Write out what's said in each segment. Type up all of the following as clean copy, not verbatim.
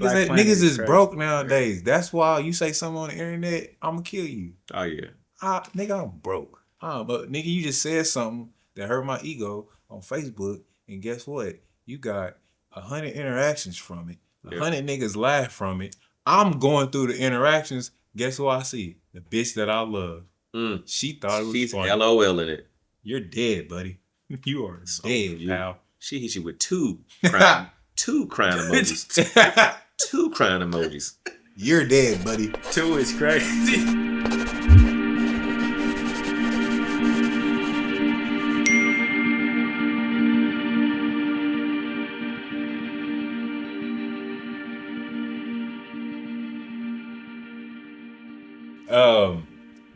Niggas is broke nowadays. That's why you say something on the internet, I'ma kill you. Oh yeah. Nigga, I'm broke. But nigga, you just said something that hurt my ego on Facebook, and guess what? You got 100 interactions from it. 100 niggas laugh from it. I'm going through the interactions. Guess who I see? The bitch that I love. She thought it was She's funny. LOL in it. You're dead, buddy. You are dead, pal. She hit you with two crying emojis. 2 crying emojis. You're dead, buddy. 2 is crazy.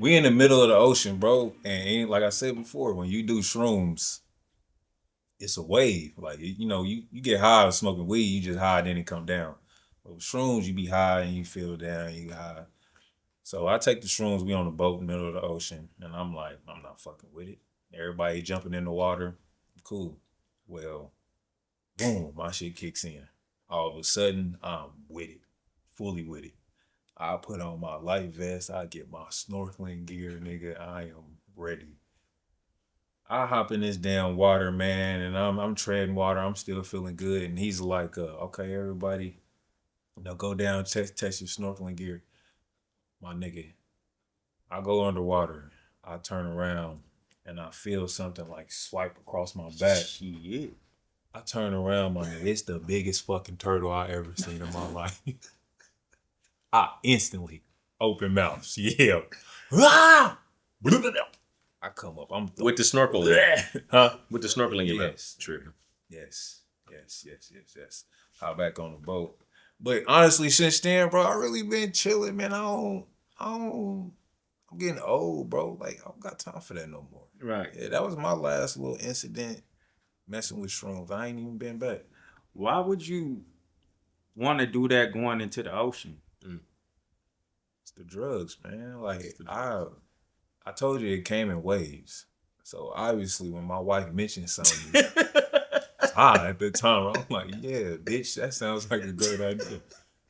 We in the middle of the ocean, bro, and like I said before, when you do shrooms, it's a wave. Like, you know, you get high of smoking weed, you just high, then it come down. But with shrooms, you be high and you feel down, you high. So I take the shrooms, we on the boat in the middle of the ocean, and I'm like, I'm not fucking with it. Everybody jumping in the water, cool. Well, boom, my shit kicks in. All of a sudden, I'm with it, fully with it. I put on my life vest, I get my snorkeling gear, nigga, I am ready. I hop in this damn water, man, and I'm treading water. I'm still feeling good. And he's like, okay, everybody, go down, test your snorkeling gear. My nigga, I go underwater. I turn around, and I feel something like swipe across my back. Shit. I turn around, my nigga. It's the biggest fucking turtle I ever seen in my life. I instantly open mouth. Yeah. I come up. I'm with the snorkel in. Huh? With the snorkel in your mouth. Yes. True. Yes. Hop back on the boat. But honestly, since then, bro, I really been chilling, man. I'm getting old, bro. Like, I don't got time for that no more. Right. Yeah, that was my last little incident messing with shrooms. I ain't even been back. Why would you want to do that going into the ocean? It's the drugs, man. Like, I told you it came in waves. So obviously when my wife mentioned something, it's high at the time. I'm like, yeah, bitch, that sounds like a great idea.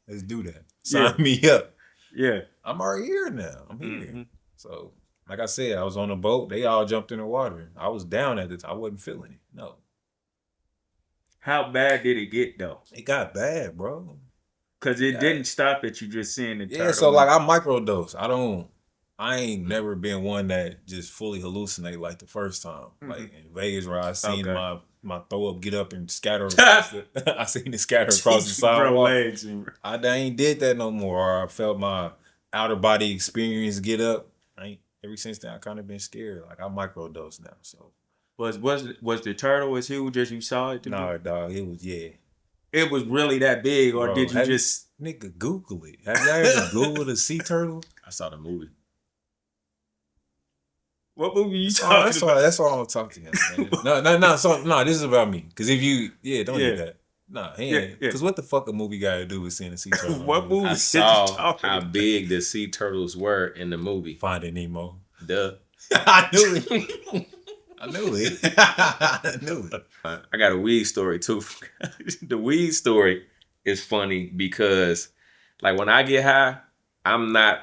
Let's do that. Sign me up. Yeah. I'm already here now. I'm here. So, like I said, I was on a boat. They all jumped in the water. I was down at the time. I wasn't feeling it. No. How bad did it get, though? It got bad, bro. Because it didn't stop at you just seeing the turtle. Yeah, so like I microdose. I ain't never been one that just fully hallucinate like the first time. Like in Vegas where I seen my throw up get up and scatter across I seen it scatter across the sidewalk. I ain't did that no more. Or I felt my outer body experience get up. Ever since then I kind of been scared. Like I microdose now. So was the turtle as huge as you saw it? No, dog. It was It was really that big, or did you just nigga Google it? Have you ever Googled a sea turtle? I saw the movie. What movie you talking about? That's why I don't talk to him, man. No, this is about me. Because if you, don't do that. Nah, because what the fuck a movie got to do with seeing a sea turtle? What movie? I saw how big the sea turtles were in the movie. Finding Nemo. Duh. I knew it. I knew it. I got a weed story too. The weed story is funny because, like, when I get high, I'm not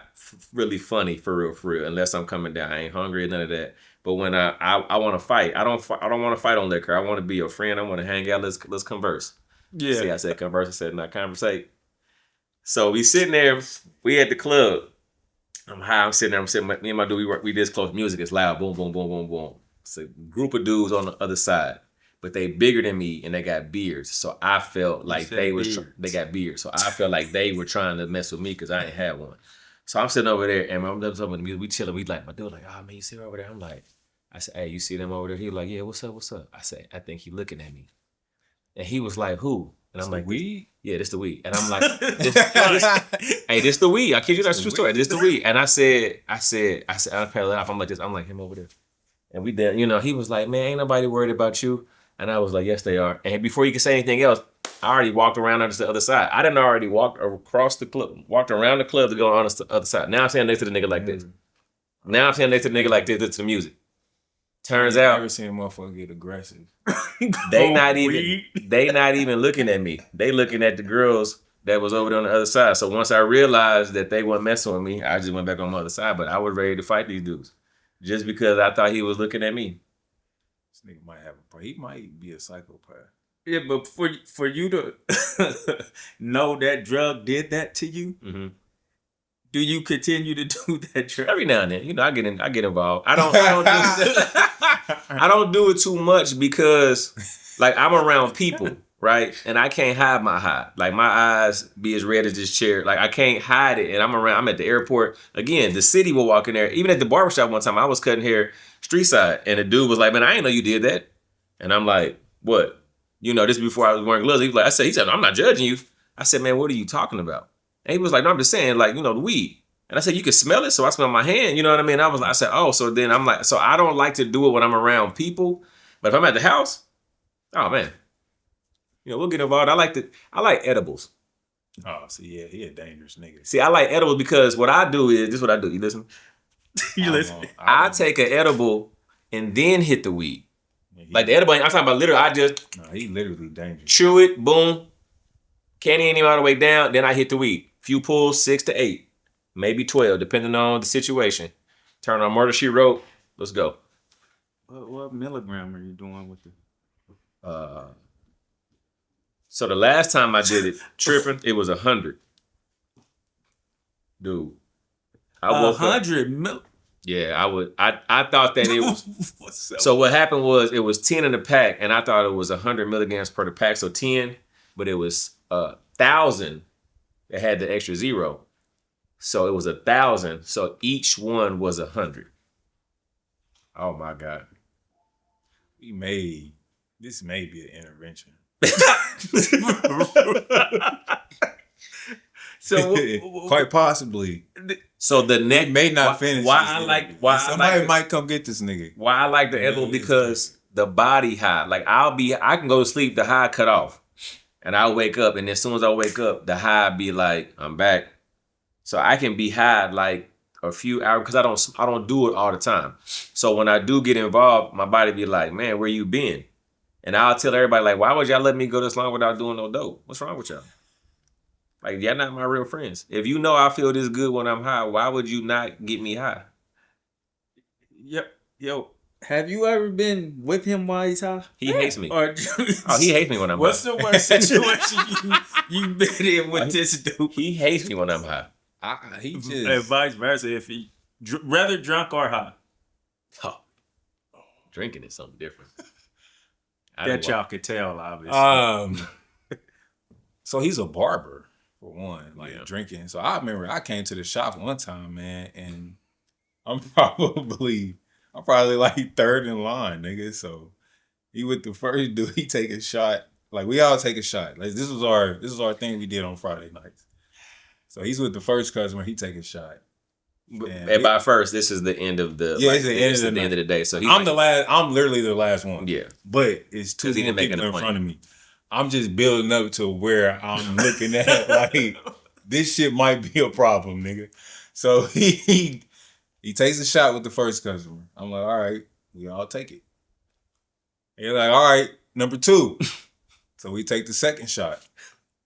really funny for real, unless I'm coming down. I ain't hungry, none of that. But when I want to fight, I don't want to fight on liquor. I want to be your friend. I want to hang out. Let's converse. Yeah. See, I said converse. I said not conversate. So we sitting there. We at the club. I'm high. I'm sitting there. Me and my dude. We this close. Music is loud. Boom, boom, boom, boom, boom. It's a group of dudes on the other side, but they bigger than me and they got beards. So I felt like they got beards. So I felt like they were trying to mess with me because I ain't had one. So I'm sitting over there and I'm talking about the music. We chilling. We like, my dude like, oh man, you see her over there? I'm like, I said, hey, you see them over there? He was like, yeah, what's up? I said, I think he looking at me. And he was like, who? And I'm like, weed? Yeah, this the weed. And I'm like, hey, this the weed. I kid you, that's a true story. This the weed. And I said, I paddled it off. I'm like him over there. And we did, he was like, man, ain't nobody worried about you. And I was like, yes, they are. And before you could say anything else, I already walked around on the other side. I didn't already walk across the club, walked around the club to go on the other side. Now I'm standing next to the nigga like this. Now I'm standing next to the nigga like this to the music. Turns out, I've never seen a motherfucker get aggressive. They not even looking at me. They looking at the girls that was over there on the other side. So once I realized that they weren't messing with me, I just went back on the other side. But I was ready to fight these dudes just because I thought he was looking at me. This nigga might have a problem. He might be a psychopath. Yeah, but for you to know that drug did that to you, do you continue to do that drug? Every now and then, you know, I get involved. I don't do it too much because, like, I'm around people, right? And I can't hide my high. Like, my eyes be as red as this chair. Like, I can't hide it. And I'm at the airport. Again, the city will walk in there. Even at the barbershop one time, I was cutting hair street side. And the dude was like, man, I didn't know you did that. And I'm like, what? You know, this before I was wearing gloves. He said, I'm not judging you. I said, man, what are you talking about? And he was like, no, I'm just saying, like, you know, the weed. And I said, you can smell it? So I smell my hand, you know what I mean? I said, oh, so then I'm like, so I don't like to do it when I'm around people. But if I'm at the house, oh man. You know, we'll get involved. I like edibles. Oh, so yeah, he a dangerous nigga. See, I like edibles because what I do is, this is what I do. You listen? You listen? I take an edible and then hit the weed. Like the edible, I'm talking about literally, I just he literally dangerous. Chew it, boom. Candy ain't even all the way down. Then I hit the weed. Few pulls, 6 to 8, maybe 12, depending on the situation. Turn on Murder, She Wrote. Let's go. What milligram are you doing with it? So the last time I did it, tripping, it was 100. Dude. 100 Yeah, I thought that it was. So what happened was it was 10 in the pack, and I thought it was 100 milligrams per the pack, so 10, but it was 1,000 that had the extra 0. So it was 1,000. So each one was 100. Oh my God. This may be an intervention. So quite possibly. So the neck may not finish. Somebody might come get this nigga. Why I like the edible because the body high. Like I can go to sleep, the high cut off, and I'll wake up, and as soon as I wake up, the high be like I'm back. So I can be high like a few hours because I don't do it all the time. So when I do get involved, my body be like, man, where you been? And I'll tell everybody like, why would y'all let me go this long without doing no dope? What's wrong with y'all? Like, y'all not my real friends. If you know I feel this good when I'm high, why would you not get me high? Yo, have you ever been with him while he's high? He hates me. He hates me when I'm high. What's the worst situation you've been in with this dude? He hates me when I'm high. He just... And vice versa, if he... rather drunk or high? Oh, drinking is something different. That y'all could tell, obviously. So he's a barber. For one, drinking. So I remember I came to the shop one time, man, and I'm probably like third in line, nigga. So he with the first dude, he take a shot. Like we all take a shot. Like this was our thing we did on Friday nights. So he's with the first customer, he take a shot. And by first, this is the end of the it's the end of the day. So I'm literally the last one. Yeah. But it's two people in front of me. I'm just building up to where I'm looking at like this shit might be a problem, nigga. So he takes a shot with the first customer. I'm like, all right, we all take it. And you're like, all right, number 2. So we take the second shot.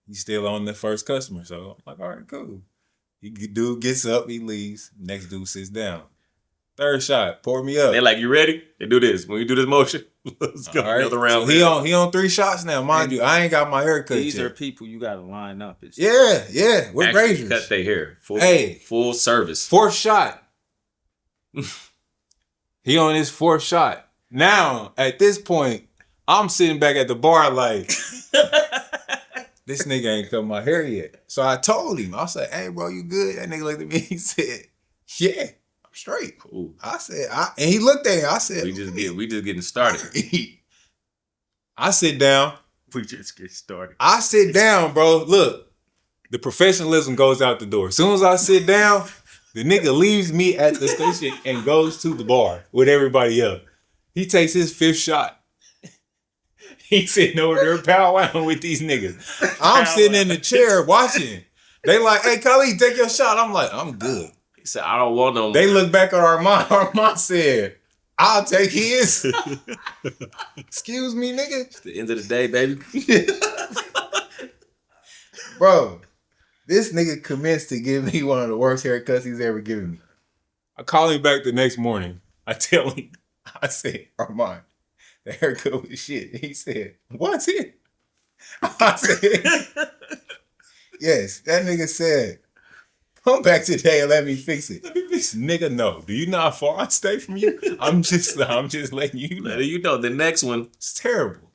He's still on the first customer. So I'm like, all right, cool. Dude gets up, he leaves. Next dude sits down. Third shot, pour me up. They're like, you ready? They do this. When we do this motion, let's go another round. So he on 3 shots now, mind you. I ain't got my hair cut These yet. are people you got to line up. Yeah. We're Rangers. Cut their hair. Full service. 4th shot. He on his 4th shot. Now, at this point, I'm sitting back at the bar like, this nigga ain't cut my hair yet. So I told him, I said, hey, bro, you good? That nigga looked at me. He said, yeah. Straight. Cool. I said, and he looked at me. I said, we just getting started. I sit down. We just get started. I sit down, bro. Look, the professionalism goes out the door. As soon as I sit down, the nigga leaves me at the station and goes to the bar with everybody else. He takes his 5th shot. He's sitting over there powwowing with these niggas. I'm sitting in the chair watching. They like, hey, Kahleigh, take your shot. I'm like, I'm good. He said, I don't want no more. They look back at Armon. Armon said, I'll take his. Excuse me, nigga. It's the end of the day, baby. Bro, This nigga commenced to give me one of the worst haircuts he's ever given me. I call him back the next morning. I tell him, I said, Armon, the haircut was shit. He said, what's it? I said, yes. That nigga said, come back today and let me fix it. Nigga, no. Do you know how far I stay from you? I'm just letting you know. You know, the next one. It's terrible.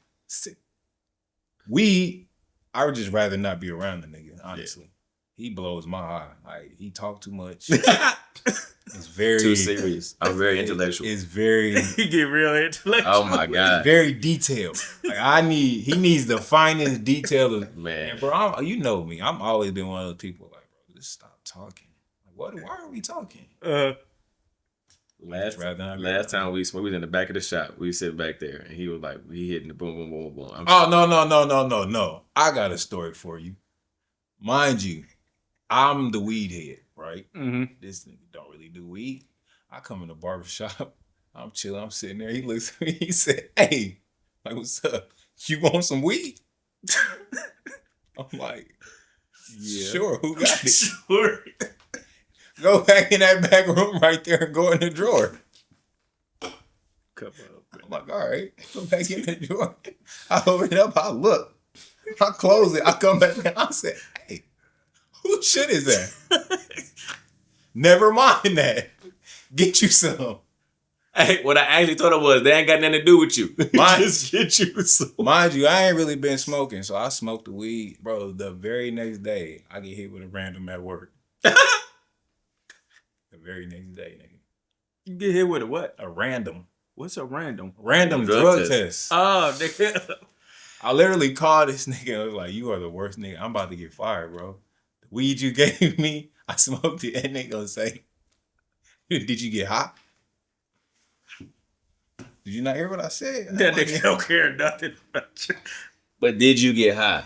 I would just rather not be around the nigga, honestly. Yeah. He blows my eye. Like, he talk too much. It's very too serious. I'm very intellectual. It's very he get real intellectual. Oh my god. Very detailed. Like he needs the finest detail of man. And bro, you know me. I'm always been one of those people like, bro, just stop talking. Like, why are we talking? Last time we was in the back of the shop. We sitting back there and he was like, he hitting the boom, boom, boom, boom. No. I got a story for you. Mind you, I'm the weed head, right? Mm-hmm. This nigga don't really do weed. I come in the barbershop. I'm chilling. I'm sitting there. He looks at me. He said, hey, like, what's up? You want some weed? I'm like, yeah. Sure. Who got it? Sure. Go back in that back room right there and go in the drawer. Come on. I'm like, all right. Go back in the drawer. I open it up. I look. I close it. I come back and I say, hey, whose shit is that? Never mind that. Get you some. Hey, what I actually thought it was, they ain't got nothing to do with you. Just get you some. Mind you, I ain't really been smoking, so I smoked the weed. Bro, the very next day, I get hit with a random at work. The very next day, nigga. You get hit with a what? A random. What's a random? Random drug test. Oh, nigga. I literally called this nigga and I was like, you are the worst nigga. I'm about to get fired, bro. The weed you gave me, I smoked it. And nigga gonna say, did you get hot? Did you not hear what I said? That nigga don't care nothing about you. But did you get high?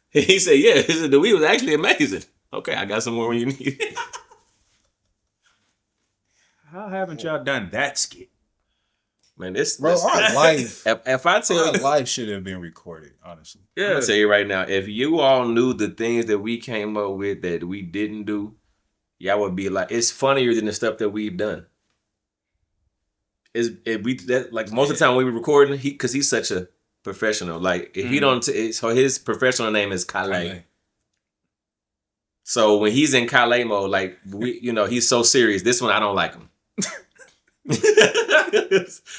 He said, yeah. He said, the weed was actually amazing. Okay, I got some more when you need it. How haven't y'all done that skit? Man, this our life. If I tell our you, life should have been recorded, honestly. Yeah. I'm gonna tell you right now, if you all knew the things that we came up with that we didn't do, y'all would be like, it's funnier than the stuff that we've done. Like most of the time when we were recording, because he's such a professional. Like if he don't, so his professional name is Kahleigh. So when he's in Kahleigh mode, like he's so serious. This one I don't like him.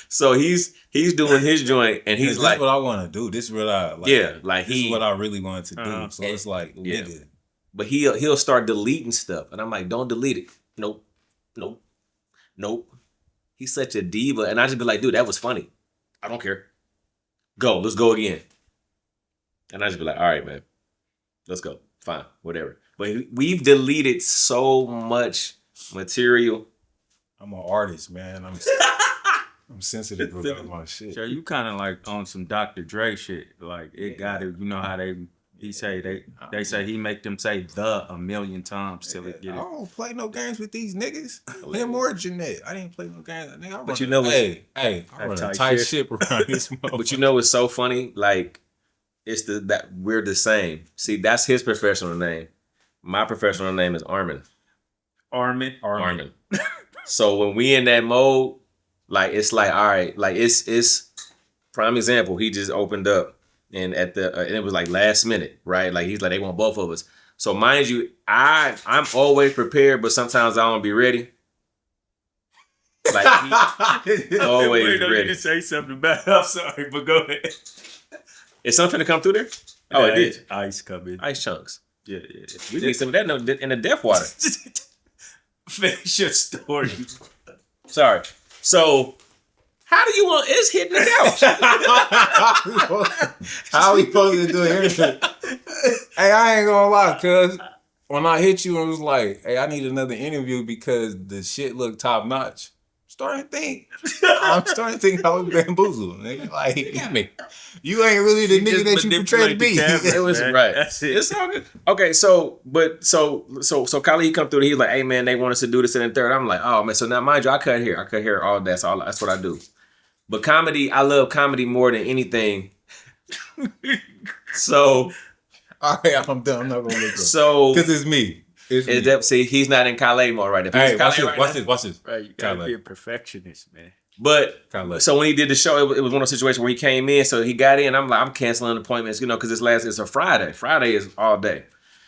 So he's doing his joint, and he's like, "This is what I want to do. This is what I like. Yeah, like this is what I really wanted to do." So it's like, yeah. Nigga. But he'll start deleting stuff, and I'm like, "Don't delete it. Nope. He's such a diva, and I just be like, dude, that was funny. I don't care. Go, let's go again. And I just be like, all right, man, let's go. Fine, whatever. But we've deleted so much material. I'm an artist, man. I'm sensitive about my shit. So you kind of like on some Dr. Dre shit. Like it got it. You know how they say he make them say the a million times till it get it. I don't play no games with these niggas. Him or Jeanette. I didn't play no games. Nigga, but you know what? Hey, I run a tight ship around this motherfucker. But you know what's so funny? Like it's that we're the same. See, that's his professional name. My professional name is Armon. Armon. So when we in that mode, like it's like, all right, like it's prime example. He just opened up. And and it was like last minute, right? Like he's like, they want both of us. So mind you, I'm always prepared, but sometimes I don't be ready. Like he always ready. To say something about it. I'm sorry, but go ahead. Is something to come through there? Oh, it did. Ice coming. Ice chunks. Yeah. We need some of that in the death water. Finish your story. Sorry. So. How do you want it's hitting the couch? How we supposed to do everything? Hey, I ain't gonna lie, cuz when I hit you, it was like, hey, I need another interview because the shit looked top notch. I'm starting to think I was bamboozled, nigga. Like, hit me. You ain't really the nigga that you portrayed to be. It was right. That's it. It's all good. Okay, so Kahleigh, he come through and he's like, hey man, they want us to do this and the third. I'm like, oh man, so now mind you, I cut hair all that. So that's what I do. But comedy, I love comedy more than anything. So All right, I'm done. I'm not gonna look up. So Because it's me. is that see? He's not in Kahleigh mode right now. If he Hey, was watch Kahleigh this. right now- Watch this. Right, you gotta Kahleigh. be a perfectionist, man. But Kahleigh. so when he did the show, it was one of those situations where he came in. So he got in. I'm canceling appointments, because it's a Friday. Friday is all day.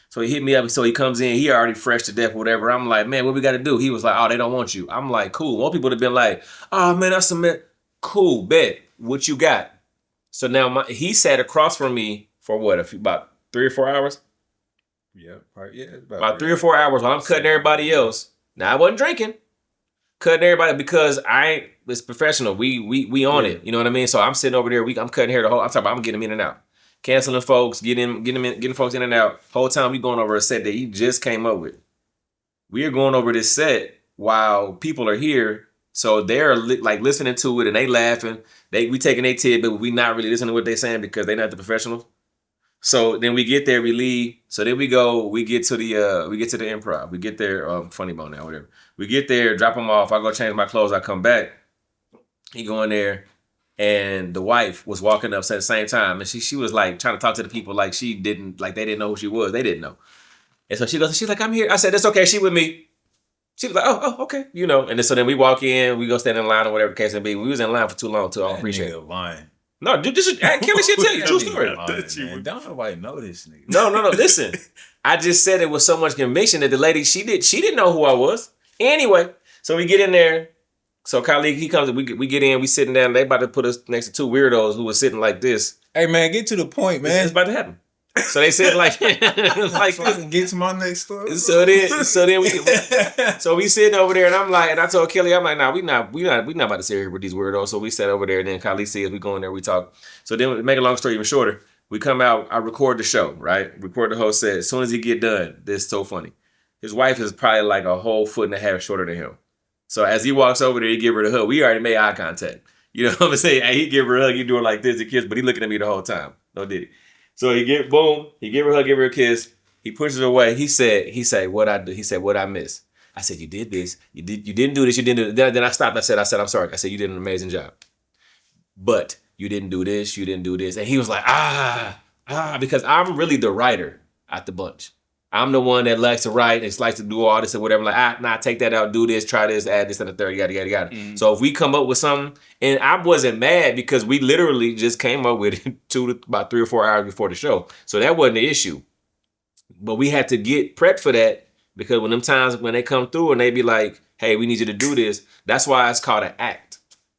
So he hit me up. So he comes in. He already fresh to death, whatever. I'm like, man, what we got to do? He was like, oh, they don't want you. I'm like, cool. More people have been like, oh man, I submit. Cool, bet. What you got? So now he sat across from me for what? About 3 or 4 hours. Yeah, probably, yeah. About 3 or 4 hours while I'm cutting everybody else. Now I wasn't drinking, cutting everybody because it's professional. We on it. You know what I mean? So I'm sitting over there. I'm cutting hair I'm talking about. I'm getting them in and out, canceling folks, getting folks in and out. Whole time we going over a set that he just came up with. We are going over this set while people are here, so they're like listening to it and they laughing. We taking their tidbit, but we not really listening to what they saying because they not the professionals. So then we get there, we leave. So then we get to the improv. We get there, funny bone now, whatever. We get there, drop them off. I go change my clothes. I come back. He go in there, and the wife was walking up at the same time, and she was like trying to talk to the people like they didn't know who she was. They didn't know. And so she's like, I'm here. I said, that's okay. She with me. She was like, oh, okay. And so then we walk in, we go stand in line or whatever the case may be. We was in line for too long, too. I don't appreciate it. Lying. No, dude, Kelly should tell you true story. Man. Don't nobody know this nigga. No. Listen, I just said it with so much conviction that the lady she didn't know who I was. Anyway, so we get in there. So Kahleigh, he comes. We get in. We sitting down. They about to put us next to two weirdos who were sitting like this. Hey man, get to the point, man. It's about to happen. So they said like get to my next story. So then we sitting over there, and I told Kelly, I'm like, nah, we not about to sit here with these weirdos. So we sat over there, and then Kahleigh says we go in there, we talk. So then, to make a long story even shorter, we come out, I record the show, right? Record the whole set. As soon as he get done, this is so funny. His wife is probably like a whole foot and a half shorter than him. So as he walks over there, he give her the hug. We already made eye contact. You know what I'm saying? Hey, he give her a hug, he doing like this, the kiss, but he looking at me the whole time. No did he? So he give her a hug, give her a kiss. He pushes her away. He said, what I do? He said, what I miss? I said, you did this. You didn't do this. You didn't do it. Then I stopped. I said, I'm sorry. I said, you did an amazing job. But you didn't do this. You didn't do this. And he was like, because I'm really the writer at the bunch. I'm the one that likes to write and likes to do all this and whatever. Like, take that out, do this, try this, add this and the third, yada. Mm-hmm. So if we come up with something, and I wasn't mad because we literally just came up with it about 3 or 4 hours before the show. So that wasn't the issue. But we had to get prepped for that because when them times when they come through and they be like, hey, we need you to do this, that's why it's called an act.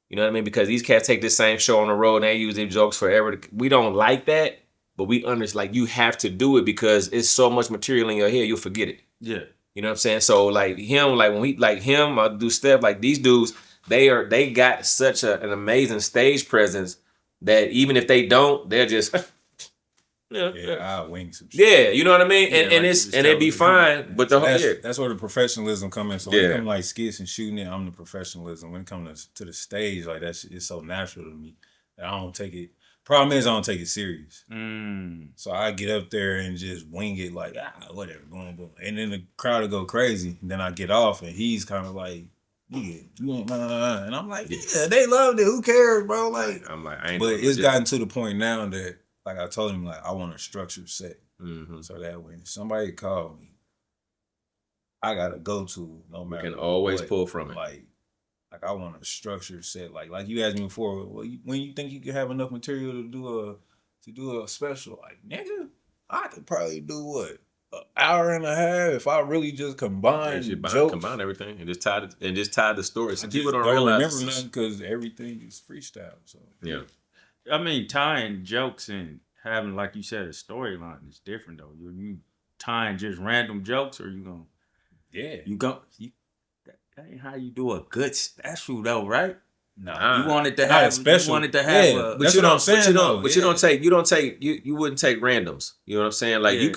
You know what I mean? Because these cats take this same show on the road and they use their jokes forever. We don't like that. But we understand, like, you have to do it because it's so much material in your head, you'll forget it. Yeah. You know what I'm saying? So, like, him, like, when we, like, him, I do Steph, like, these dudes, they got such an amazing stage presence that even if they don't, they're just, I'll wing some shit. Yeah, you know what I mean? And it'd be fine, but that's where the professionalism comes in. So when it comes like skits and shooting it, I'm the professionalism. When it comes to the stage, like, it's so natural to me that I don't take it. Problem is, I don't take it serious. So I get up there and just wing it like, whatever, boom, boom. And then the crowd will go crazy. And then I get off and he's kind of like, you ain't, and I'm like, yeah, they loved it. Who cares, bro? Like, I'm like, I ain't. But it's gotten to the point now that, like I told him, like, I want a structured set. Mm-hmm. So that when somebody call me, I got to go to no matter You can always what. pull from it. Like I want a structured set. Like you asked me before, when you think you can have enough material to do a special, like, nigga, I could probably do what, an hour and a half if I really just combine jokes. Combine everything and just tie the story. So people don't remember realize nothing because everything is freestyle. So yeah, I mean, tying jokes and having, like you said, a storyline is different though. You tying just random jokes, or you that ain't how you do a good special though, right? Nah, you wanted to have special. You wanted to have but you know what I'm saying. You wouldn't take randoms. You know what I'm saying? Like you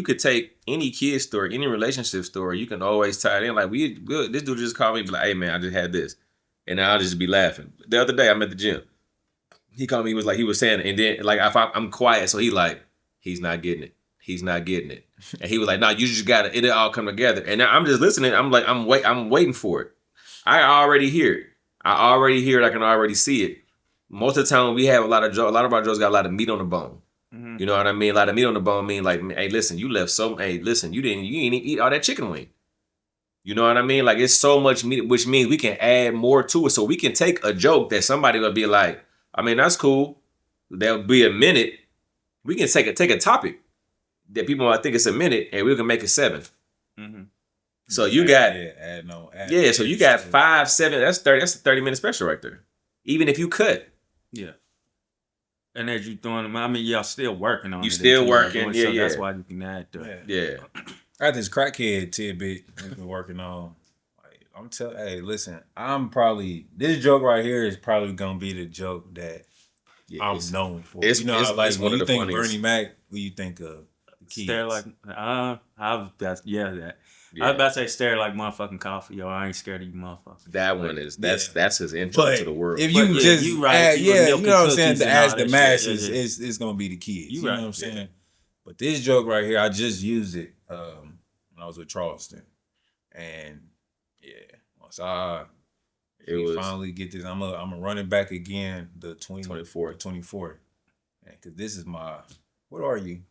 could take any kid story, any relationship story. You can always tie it in. Like this dude just called me, be like, hey man, I just had this, and I'll just be laughing. The other day I'm at the gym. He called me. He was saying it, and then like if I'm quiet, so he's not getting it. He's not getting it. And he was like, nah, you just got it'll all come together. And now I'm just listening. I'm like, I'm waiting for it. I already hear it. I can already see it. Most of the time we have a lot of our jokes got a lot of meat on the bone. Mm-hmm. You know what I mean? A lot of meat on the bone mean like, hey, listen, you left so. Hey, listen, you didn't even eat all that chicken wing. You know what I mean? Like it's so much meat, which means we can add more to it. So we can take a joke that somebody will be like, I mean, that's cool. There'll be a minute. We can take a topic that people might think it's a minute, and we can make it 7. Mm-hmm. So you got so you got 5, 7. That's 30. That's a 30-minute special right there. Even if you cut. Yeah. And as you doing them, I mean, y'all still working on it. You still working, so that's why you can add to Yeah. I got this crackhead tidbit I've been working on. Like, I'm telling, hey, listen, this joke right here is probably gonna be the joke that I'm known for. It's, you know, it's, like it's when one you of the think funniest. Bernie Mac, what you think of the kids? Stare like, I was about to say stare like motherfucking coffee. Yo, I ain't scared of you motherfuckers. That one is that's his intro But to the world. if you just you right. you know what I'm saying, to ask the that masses, shit. it's gonna be the kids. You right. know what I'm saying? But this joke right here, I just used it when I was with Charleston, and once we finally get this, I'm gonna run it back again the 24th, because this is my. What are you?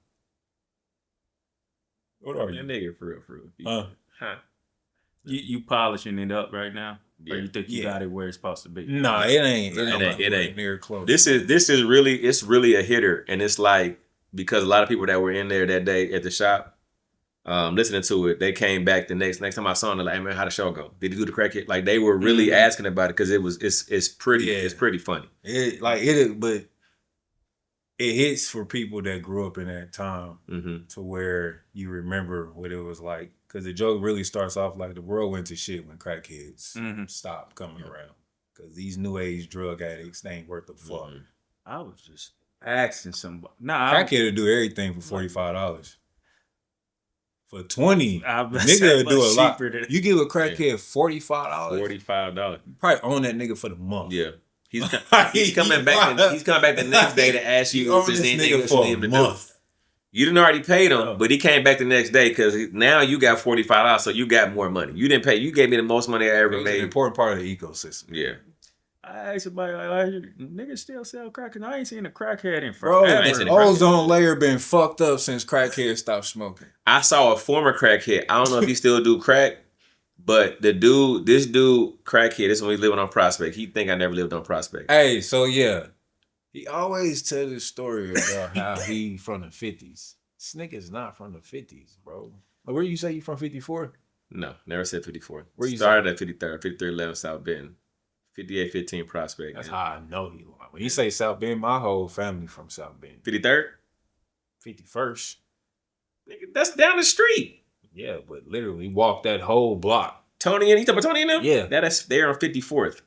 What are you? That nigga for real. You polishing it up right now, or you think you got it where it's supposed to be? Nah, it ain't. It ain't near close. This is really a hitter, and it's like because a lot of people that were in there that day at the shop, listening to it, they came back the next time I saw them. They're like, "Hey man, how the show go? Did you do the crackhead?" Like they were really asking about it because it's pretty funny. But it hits for people that grew up in that time to where you remember what it was like. Because the joke really starts off like the world went to shit when crackheads stopped coming around. Because these new age drug addicts, they ain't worth a fuck. I was just asking somebody. Crackhead will do everything for $45. For 20, nigga will do a lot. Than... You give a crackhead $45. $45. You probably own that nigga for the month. Yeah. He's coming back. He's coming back the next day to ask you if there's anything else you need him to do. You didn't already paid him, but he came back the next day because now you got $45, so you got more money. You didn't pay. You gave me the most money I ever made. An important part of the ecosystem. Yeah. I asked somebody like, niggas still sell crack, and I ain't seen a crackhead in forever. Ozone layer been fucked up since crackheads stopped smoking. I saw a former crackhead. I don't know if he still do crack, but this dude, crackhead, this is when we living on Prospect. He think I never lived on Prospect. Hey, so yeah. He always tell this story about how he from the 50s. This nigga's not from the 50s, bro. Where you say you from 54? No, never said 54. Where you started at 53rd, 5311 South Bend, 5815 Prospect. That's how I know he lying. When you say South Bend, my whole family from South Bend. 53rd? 51st. Nigga, that's down the street. Yeah, but literally walked that whole block. Tony and he talking about Tony and them? Yeah. They're on 54th.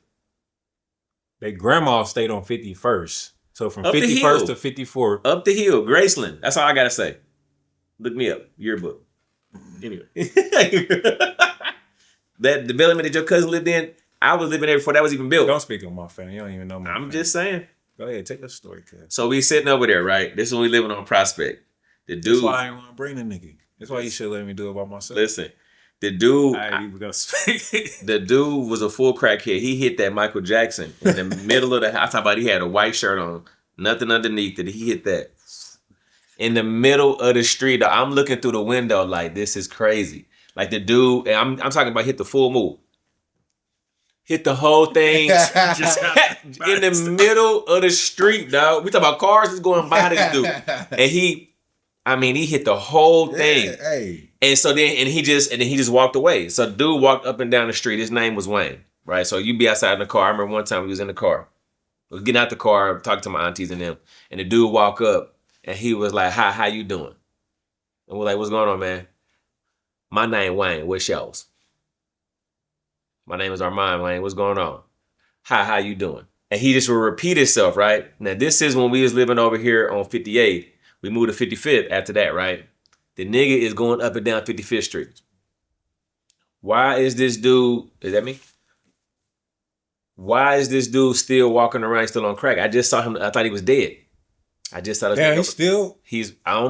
Their grandma stayed on 51st. So from Up 51st to 54th. Up the hill, Graceland. That's all I gotta say. Look me up. Yearbook. Anyway. That development that your cousin lived in, I was living there before that was even built. Don't speak on my family. You don't even know my family. I'm just saying. Go ahead, take a story, cuz. So we sitting over there, right? This is when we living on Prospect. The dude. That's why I didn't want to bring the nigga. That's why you should let me do it by myself. Listen. The dude, I even go speak. The dude was a full crackhead. He hit that Michael Jackson in the middle of the house. Talking about he had a white shirt on, nothing underneath it. He hit that in the middle of the street. I'm looking through the window like this is crazy. Like the dude, and I'm talking about hit the full move, hit the whole thing just in the middle of the street, dog. We talking about cars that's going by this dude, and he hit the whole thing. Yeah, hey. And so then he just walked away. So dude walked up and down the street. His name was Wayne, right? So you be outside in the car. I remember one time we was in the car. I was getting out the car, talking to my aunties and them. And the dude walked up and he was like, "Hi, how you doing?" And we're like, "What's going on, man?" "My name Wayne. What's yours?" "My name is Armon, Wayne. What's going on?" "Hi, how you doing?" And he just would repeat himself, right? Now this is when we was living over here on 58. We moved to 55th after that, right? The nigga is going up and down 55th Street. Why is this dude, is that me? Why is this dude still walking around, still on crack? I just saw him, I thought he was dead. I just thought I don't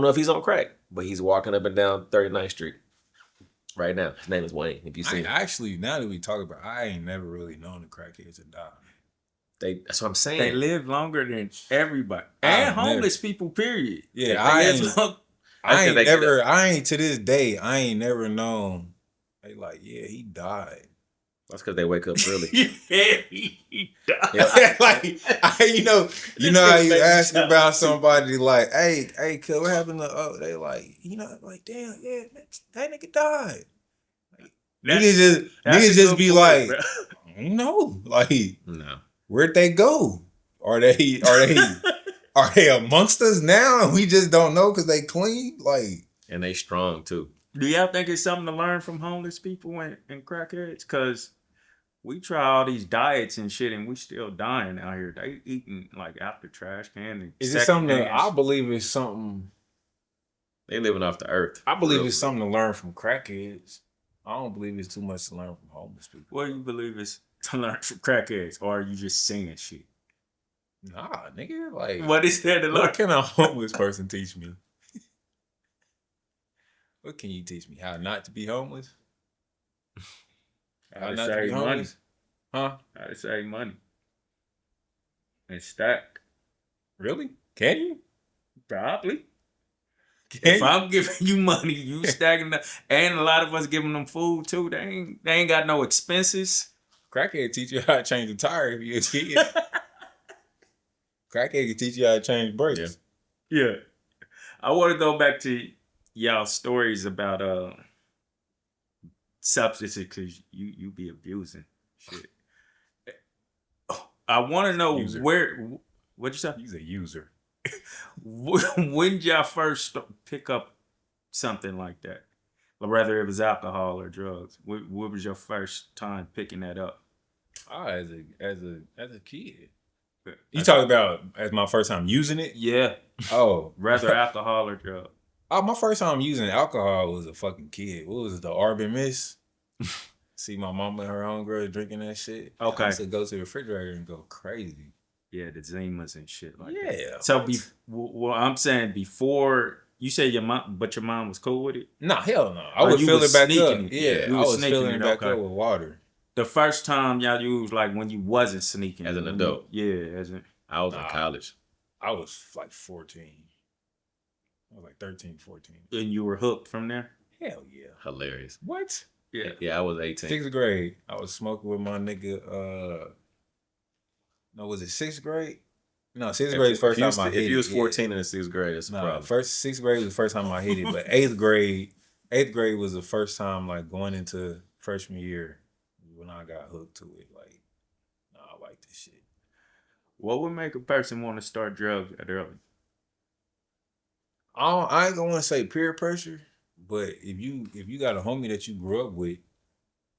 know if he's on crack, but he's walking up and down 39th Street right now. His name is Wayne, if you see him. Actually, now that we talk about it, I ain't never really known the crackheads to die. That's what I'm saying. They live longer than everybody. I've And homeless people, period. Yeah, I ain't to this day, I ain't never known. They like, yeah, he died. That's because they wake up early. He died. Yeah. Like, you know how you ask about somebody like, hey, cuz, what happened to? They like, like, damn, yeah, that nigga died. Like, niggas just be point, like, bro. no, like, No. where'd they go? Are they amongst us now? And we just don't know because they clean. Like, And they strong too. Do y'all think it's something to learn from homeless people and crackheads? Because we try all these diets and shit, and we still dying out here. They eating like after trash can. And is it something that I believe it's something? They living off the earth. I believe it's something to learn from crackheads. I don't believe it's too much to learn from homeless people. What do you believe is to learn from crackheads, or are you just saying shit? Nah, nigga. Like, What is there to learn? What can a homeless person teach me? What can you teach me? How not to be homeless? How to save money. Huh? How to save money. And stack. Really? Can you? Probably. If I'm giving you money, you stacking up, and a lot of us giving them food too. They ain't got no expenses. Crackhead teach you how to change a tire if you're a kid. Crackhead can teach you how to change brakes. Yeah. I want to go back to y'all stories about substances because you be abusing shit. I want to know what'd you say? He's a user. When did y'all first pick up something like that? Whether it was alcohol or drugs. What was your first time picking that up? As a kid. You talking about as my first time using it? Yeah. Oh. Rather alcohol or drugs. Oh, my first time using alcohol was a fucking kid. What was it, the Armon Mist? See my mama and her homegirl drinking that shit. Okay. I used to go to the refrigerator and go crazy. Yeah, the Zimas and shit like that. Yeah. So, well, I'm saying before, you said your mom was cool with it? Nah, hell no. I would fill it back up. Yeah, I was filling it back up with water. The first time y'all used, like when you wasn't sneaking. As an adult. I was in college. I was like 14. I was like 13, 14. And you were hooked from there? Hell yeah. Hilarious. What? Yeah. Yeah, I was 18. 6th grade. I was smoking with my nigga. No, was it 6th grade? No, 6th grade was the first time I hit it. If you was 14 in the 6th grade, that's a problem. 6th grade was the first time I hit it, but 8th grade was the first time, like, going into freshman year when I got hooked to it. Like, nah, I like this shit. What would make a person want to start drugs at early? I ain't gonna say peer pressure, but if you got a homie that you grew up with,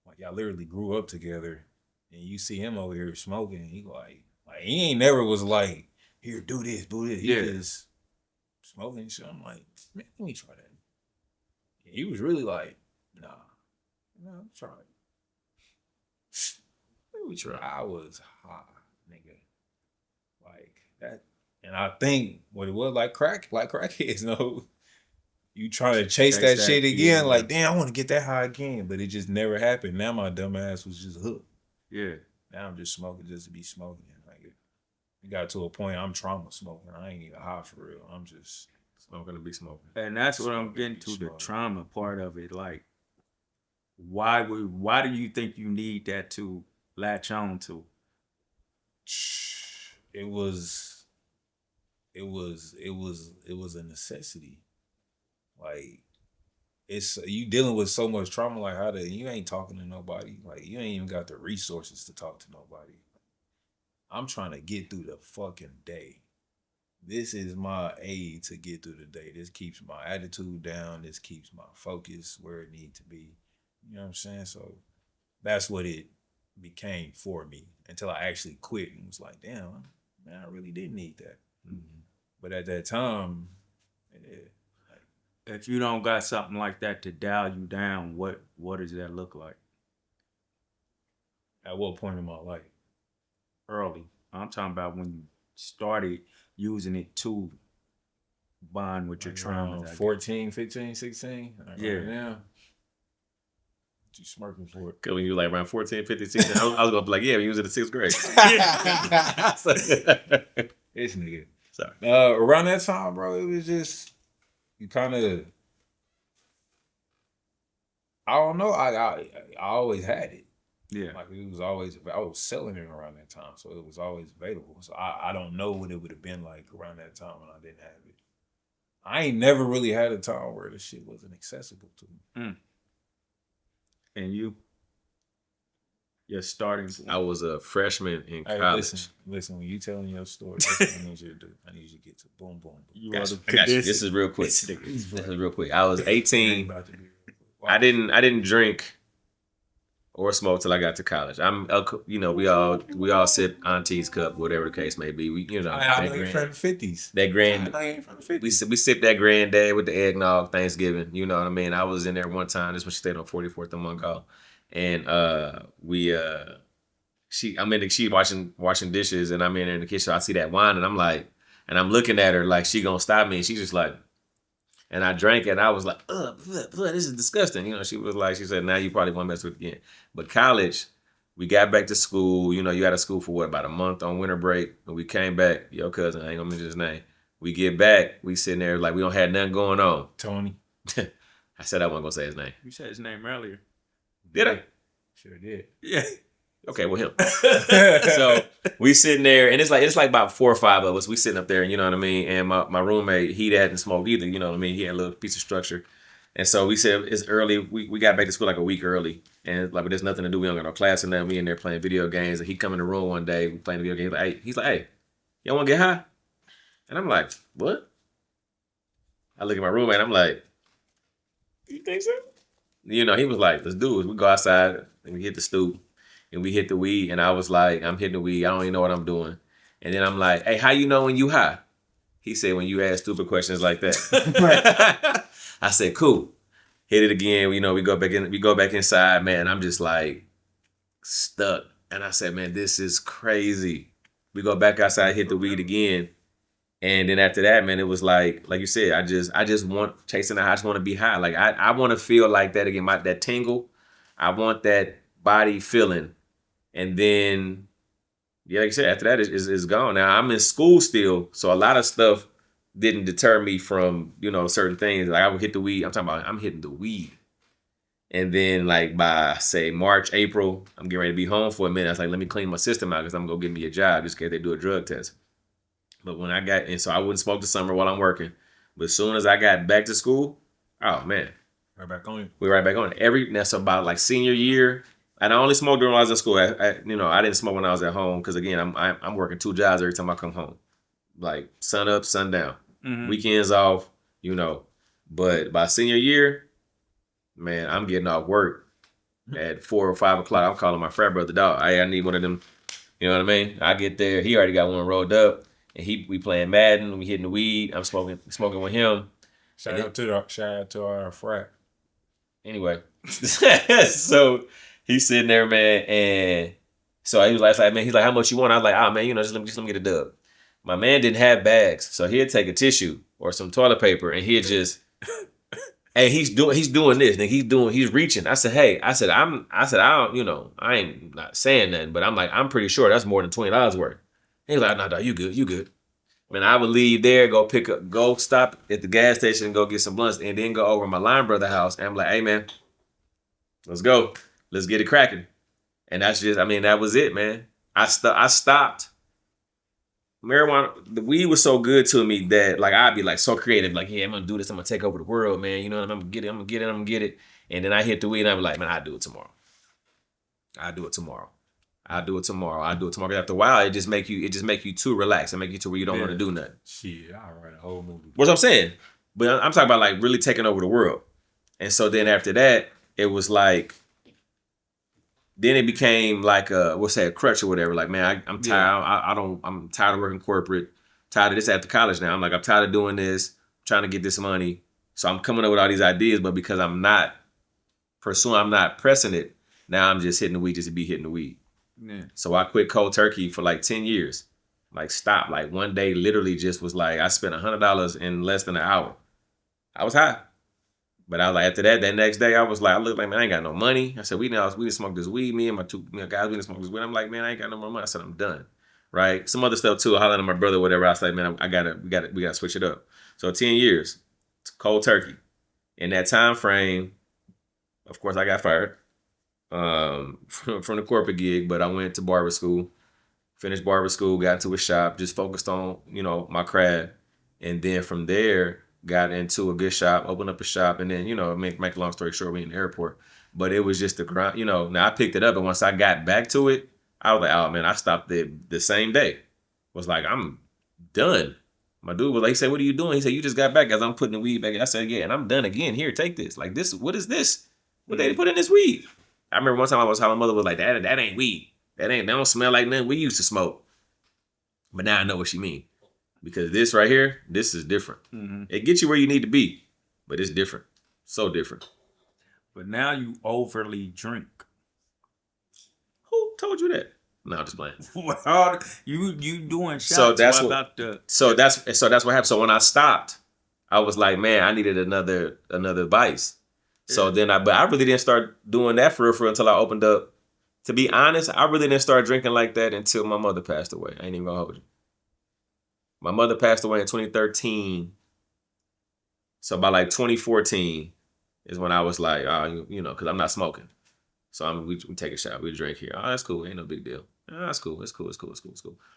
like y'all literally grew up together, and you see him over here smoking, he like he ain't never was like, here, do this. He just smoking shit. I'm like, man, let me try that. And he was really like, nah, try it. Let me try. I was high, nigga. Like that. And I think what it was like crackheads, no. You trying to chase that shit again, like, damn, I want to get that high again. But it just never happened. Now my dumb ass was just hooked. Yeah. Now I'm just smoking just to be smoking. Like it got to a point I'm trauma smoking. I ain't even high for real. I'm just smoking to be smoking. And that's what I'm getting to, the trauma part of it. Like, why do you think you need that to latch on to? It was a necessity. Like, it's you dealing with so much trauma. Like, you ain't talking to nobody. Like, you ain't even got the resources to talk to nobody. I'm trying to get through the fucking day. This is my aid to get through the day. This keeps my attitude down. This keeps my focus where it needs to be. You know what I'm saying? So that's what it became for me until I actually quit and was like, damn, man, I really did need that. Mm-hmm. But at that time, if you don't got something like that to dial you down, what does that look like? At what point in my life? Early. I'm talking about when you started using it to bond with your trauma. 14, 15, 16? Yeah. Right now. you smirking for? Cause when you were like around 14, 15, 16, I was gonna be like, yeah, when you was in the 6th grade. This nigga. Sorry. Around that time, bro, it was just you kind of. I don't know. I always had it. Yeah. Like it was always. I was selling it around that time, so it was always available. So I don't know what it would have been like around that time when I didn't have it. I ain't never really had a time where the shit wasn't accessible to me. And you? Your starting point. I was a freshman in Hey, college. listen. When you telling your story, that's what I need you to do. I need you to get to boom, boom, boom. You Gotcha. are I got you. This is real quick. This is real quick. I was 18. About to be I didn't drink or smoke till I got to college. We all sip auntie's cup, whatever the case may be. We, I know you're from the 50s. that grand. I know you're from the 50s. We sipped that granddad with the eggnog Thanksgiving. You know what I mean? I was in there one time. This when she stayed on 44th and Montgomery, and she washing dishes, and I'm in there in the kitchen. I see that wine, and I'm like, and I'm looking at her like she gonna stop me, and she's just like, and I drank it, and I was like, this is disgusting. She said, now you probably won't mess with it again. But college, we got back to school. You out of school for about a month on winter break, and we came back. Your cousin, I ain't gonna mention his name. We get back, we sitting there like we don't have nothing going on. Tony. I said I wasn't gonna say his name. You said his name earlier. Did I? Sure did. Yeah. Okay, well him. So we sitting there, and it's like about 4 or 5 of us. We sitting up there, you know what I mean. And my roommate, he hadn't smoked either, you know what I mean. He had a little piece of structure, and so we said it's early. We got back to school like a week early, and like there's nothing to do. We don't got no class, and then we in there playing video games. And he come in the room one day, we playing video games. He's like, hey, y'all want to get high? And I'm like, what? I look at my roommate, and I'm like, you think so? He was like, let's do it. We go outside and we hit the stoop. And we hit the weed, and I was like, I'm hitting the weed. I don't even know what I'm doing. And then I'm like, hey, how you know when you high? He said, when you ask stupid questions like that. I said, cool. Hit it again. We go back inside, man. I'm just like stuck. And I said, man, this is crazy. We go back outside, hit the weed again. And then after that, man, it was like you said, I just want chasing the high. I just want to be high. Like I want to feel like that again, that tingle. I want that body feeling. And then, like you said, after that is gone. Now I'm in school still, so a lot of stuff didn't deter me from certain things. Like I would hit the weed. I'm hitting the weed, and then like by say March, April, I'm getting ready to be home for a minute. I was like, let me clean my system out because I'm gonna go get me a job just in case they do a drug test. But when so I wouldn't smoke the summer while I'm working. But as soon as I got back to school, oh man, Right back on you. we're right back on it. That's about like senior year. And I only smoked during when I was in school. I didn't smoke when I was at home because again, I'm working 2 jobs every time I come home, like sun up, sun down, weekends off, But by senior year, man, I'm getting off work at 4 or 5 o'clock. I'm calling my frat brother, dog. I need one of them. You know what I mean? I get there, he already got one rolled up, and we playing Madden. We hitting the weed. I'm smoking with him. Shout out to our frat. Anyway, so. He's sitting there, man, and so he was like, man, he's like, how much you want? I was like, man, just let me get a dub. My man didn't have bags, so he'd take a tissue or some toilet paper, and he'd just, hey, he's doing this, and he's reaching. I said, hey, I don't, I ain't not saying nothing, but I'm like, I'm pretty sure that's more than $20 worth. He's like, no, you good. Man, I would leave there, go stop at the gas station and go get some blunts, and then go over to my line brother house, and I'm like, hey, man, let's go. Let's get it cracking. And that's just, that was it, man. I stopped. Marijuana, the weed was so good to me that like I'd be like so creative, like, yeah, I'm gonna do this, I'm gonna take over the world, man. You know what I'm gonna get it. And then I hit the weed and I'm like, man, I'll do it tomorrow. Because after a while, it just make you too relaxed. It make you to where you don't want to do nothing. Shit, I'll write a whole movie. What's I'm saying? But I'm talking about like really taking over the world. And so then after that, it was like, then it became like a crutch or whatever. Like, man, I'm tired. Yeah. I'm tired of working corporate. Tired of this after college now. I'm like, I'm tired of doing this. I'm trying to get this money. So I'm coming up with all these ideas, but because I'm not pressing it, now I'm just hitting the weed just to be hitting the weed. Yeah. So I quit cold turkey for like 10 years. Like stopped. Like one day literally just was like, I spent $100 in less than an hour. I was high. But I was like, after that next day, I was like, I looked like, man, I ain't got no money. I said, we didn't smoke this weed. Me and my two guys, we didn't smoke this weed. I'm like, man, I ain't got no more money. I said, I'm done. Right? Some other stuff too. I hollered at my brother, whatever. I was like, man, we gotta switch it up. So 10 years, it's cold turkey. In that time frame, of course, I got fired from the corporate gig, but I went to barber school, finished barber school, got into a shop, just focused on, my craft. And then from there, got into a good shop, opened up a shop, and then, make a long story short, we in the airport. But it was just the grind, now I picked it up, and once I got back to it, I was like, oh man, I stopped it the same day. Was like, I'm done. My dude was like, he said, what are you doing? He said, you just got back as I'm putting the weed back. I said, yeah, and I'm done again. Here, take this. Like this, what is this? What they put in this weed? I remember one time I was how my mother was like, that ain't weed. That don't smell like nothing we used to smoke. But now I know what she mean. Because this right here, this is different. Mm-hmm. It gets you where you need to be, but it's different. So different. But now you overly drink. Who told you that? No, I'm just playing. Well, you doing shots. So that's what what. about the? So that's what happened. So when I stopped, I was like, man, I needed another vice. So then but I really didn't start doing that for real until I opened up. To be honest, I really didn't start drinking like that until my mother passed away. I ain't even gonna hold you. My mother passed away in 2013. So by like 2014 is when I was like, because I'm not smoking. So we take a shot, we drink here. Oh, that's cool. Ain't no big deal. Oh, that's cool. It's cool.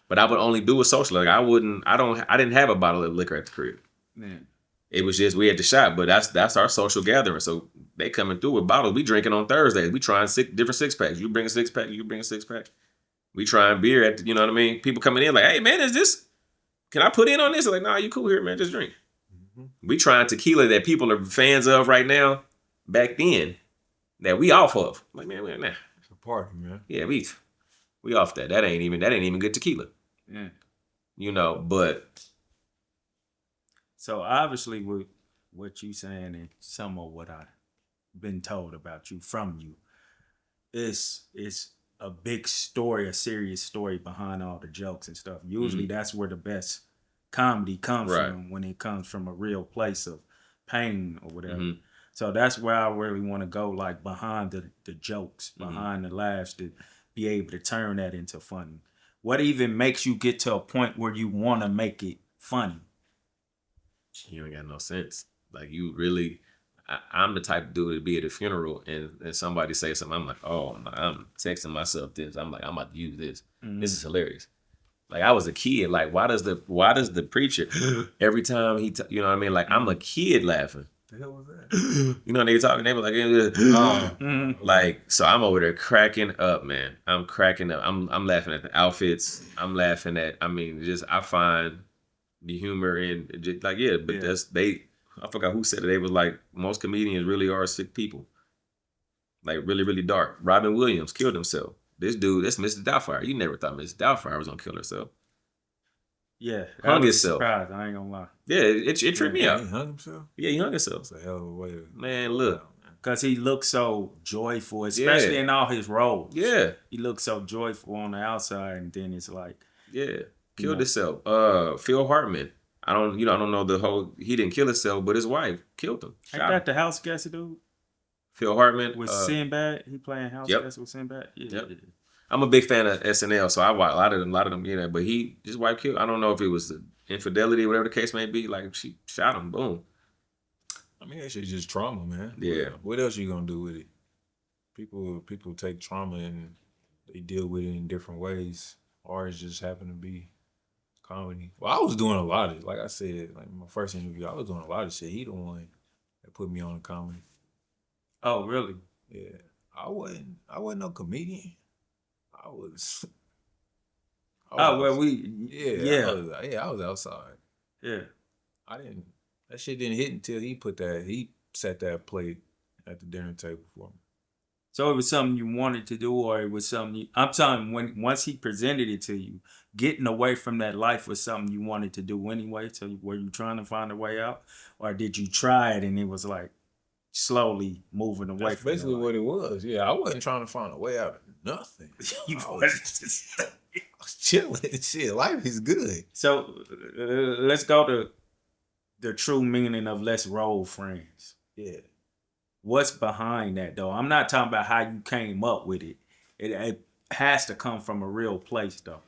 But I would only do it socially. Like I didn't have a bottle of liquor at the crib. Man. It was just we had the shot, but that's our social gathering. So they coming through with bottles. We drinking on Thursdays. We trying different 6-packs. You bring a 6-pack, you bring a 6-pack. We trying beer at you know what I mean? People coming in like, hey man, can I put in on this? I'm like, nah, you cool here, man. Just drink. Mm-hmm. We trying tequila that people are fans of right now. Back then, that we off of. Like, man, we're It's a party, man. Yeah, we off that. That ain't even good tequila. Yeah. But so obviously with what you saying and some of what I've been told about you from you, it's a big story, a serious story behind all the jokes and stuff. Usually that's where the best comedy comes from, when it comes from a real place of pain or whatever. Mm-hmm. So that's where I really want to go, like behind the jokes, behind the laughs, to be able to turn that into funny. What even makes you get to a point where you want to make it funny? You ain't got no sense. Like you really, I'm the type of dude to be at a funeral and somebody say something, I'm like, oh, I'm texting myself this. I'm like, I'm about to use this. Mm-hmm. This is hilarious. Like I was a kid. Like why does the preacher every time you know what I mean? Like I'm a kid laughing. The hell was that? They talking. They were like, like so. I'm over there cracking up, man. I'm cracking up. I'm laughing at the outfits. I'm laughing at. I mean, I find the humor in just like but that's I forgot who said it. They was like most comedians really are sick people. Like really, really dark. Robin Williams killed himself. This dude, that's Mrs. Doubtfire. You never thought Mrs. Doubtfire was gonna kill herself. Yeah, hung himself. Surprised. I ain't gonna lie. Yeah, it tripped me out. He hung himself. Yeah, he hung himself. That's a hell of a way to. Man, look, because he looks so joyful, especially in all his roles. Yeah, he looks so joyful on the outside, and then it's like, killed himself. Phil Hartman. I don't know the whole. He didn't kill himself, but his wife killed him. Ain't that the house guest dude? Phil Hartman with Sinbad. He playing house guest with Sinbad. Yeah. Yep. I'm a big fan of SNL, so I watch a lot of them. But his wife killed. I don't know if it was the infidelity, whatever the case may be. Like she shot him. Boom. I mean, that shit's just trauma, man. Yeah. What else you gonna do with it? People take trauma and they deal with it in different ways. Ours just happen to be comedy. Well, I was doing a lot of it. Like I said, like my first interview, I was doing a lot of shit. He the one that put me on the comedy. Oh, really? Yeah. I wasn't no comedian. I was I was outside. Yeah. That shit didn't hit until he set that plate at the dinner table for me. So it was something you wanted to do, or it was something I'm telling you, once he presented it to you, getting away from that life was something you wanted to do anyway. So were you trying to find a way out? Or did you try it and it was like slowly moving away That's from basically what it was. Yeah, I wasn't trying to find a way out of nothing. I was chilling and shit. Life is good. So let's go to the true meaning of let's roll friends. Yeah. What's behind that though? I'm not talking about how you came up with it. It has to come from a real place though.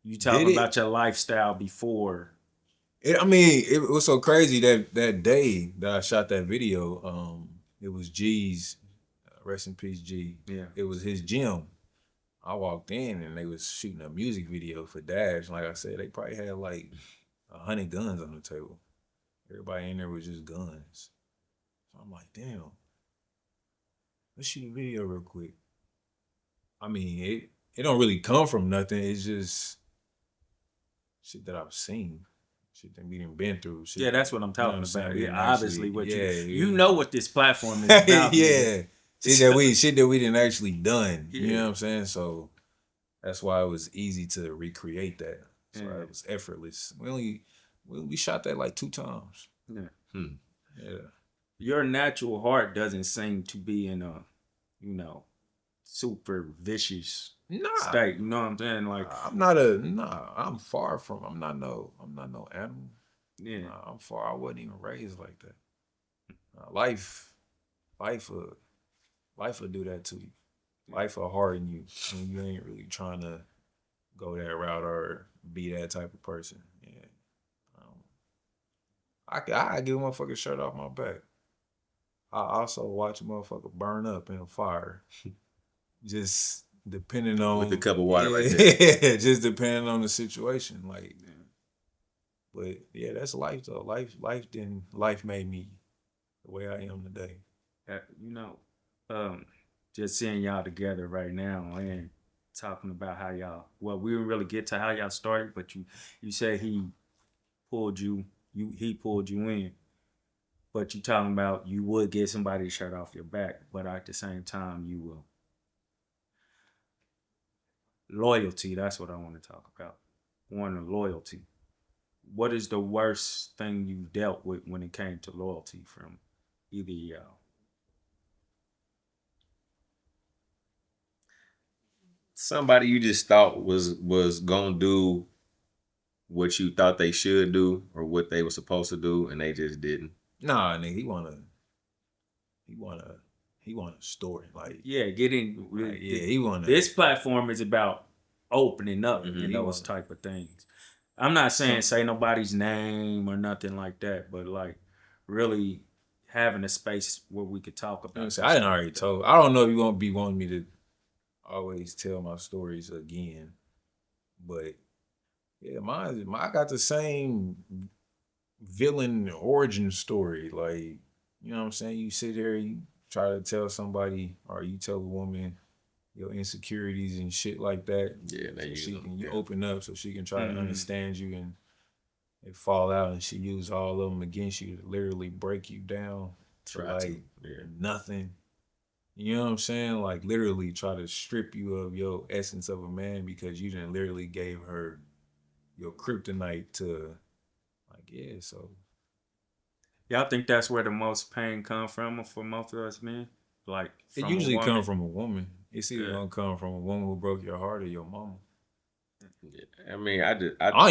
You Did talking it? about your lifestyle before. It was so crazy that day that I shot that video. It was G's, rest in peace, G. Yeah. It was his gym. I walked in and they was shooting a music video for Dash. Like I said, they probably had like 100 guns on the table. Everybody in there was just guns. So I'm like, damn. Let's shoot a video real quick. It don't really come from nothing. It's just shit that I've seen. Shit that we done been through. Shit, Yeah, that's what I'm you know talking saying? about. We Yeah, done obviously, actually- what yeah, you know what this platform is about. yeah. Shit that we didn't actually done. You know what I'm saying? So that's why it was easy to recreate that. That's why it was effortless. We shot that like 2 times. Yeah. Yeah. Your natural heart doesn't seem to be in a, super vicious state. You know what I'm saying? Like, I'm far from. I'm not no animal. yeah, Nah, I'm far. I wasn't even raised like that. Life will do that to you. Life will harden you when you ain't really trying to go that route or be that type of person. Yeah. I give a motherfucker shirt off my back. I also watch a motherfucker burn up in a fire. Just depending on With a cup of water right there. Yeah, just depending on the situation. Like, but yeah, that's life though. Life made me the way I am today. just seeing y'all together right now and talking about how y'all. Well, we didn't really get to how y'all started, but you said he pulled you in. But you talking about you would get somebody's shirt off your back, but at the same time you will. Loyalty, that's what I want to talk about. One, loyalty. What is the worst thing you dealt with when it came to loyalty from either of y'all? Somebody you just thought was gonna do what you thought they should do or what they were supposed to do, and they just didn't. Nah, nigga, he want a story. Like, Yeah, getting he want this platform is about opening up and those type of things. I'm not saying say nobody's name or nothing like that, but like really having a space where we could talk about. I didn't already told. I don't know if you gonna be wanting me to always tell my stories again, but yeah, I got the same villain origin story. Like, you know what I'm saying? You sit there, you try to tell somebody, or you tell a woman your insecurities and shit like that. Yeah, you open up so she can try to understand you, and they fall out, and she use all of them against you to literally break you down to nothing. You know what I'm saying? Like, literally try to strip you of your essence of a man because you didn't literally gave her your kryptonite to, like, yeah, so. Y'all think that's where the most pain come from for most of us men? Like, it usually comes from a woman. It's either gonna come from a woman who broke your heart or your mama. Yeah. I mean, I don't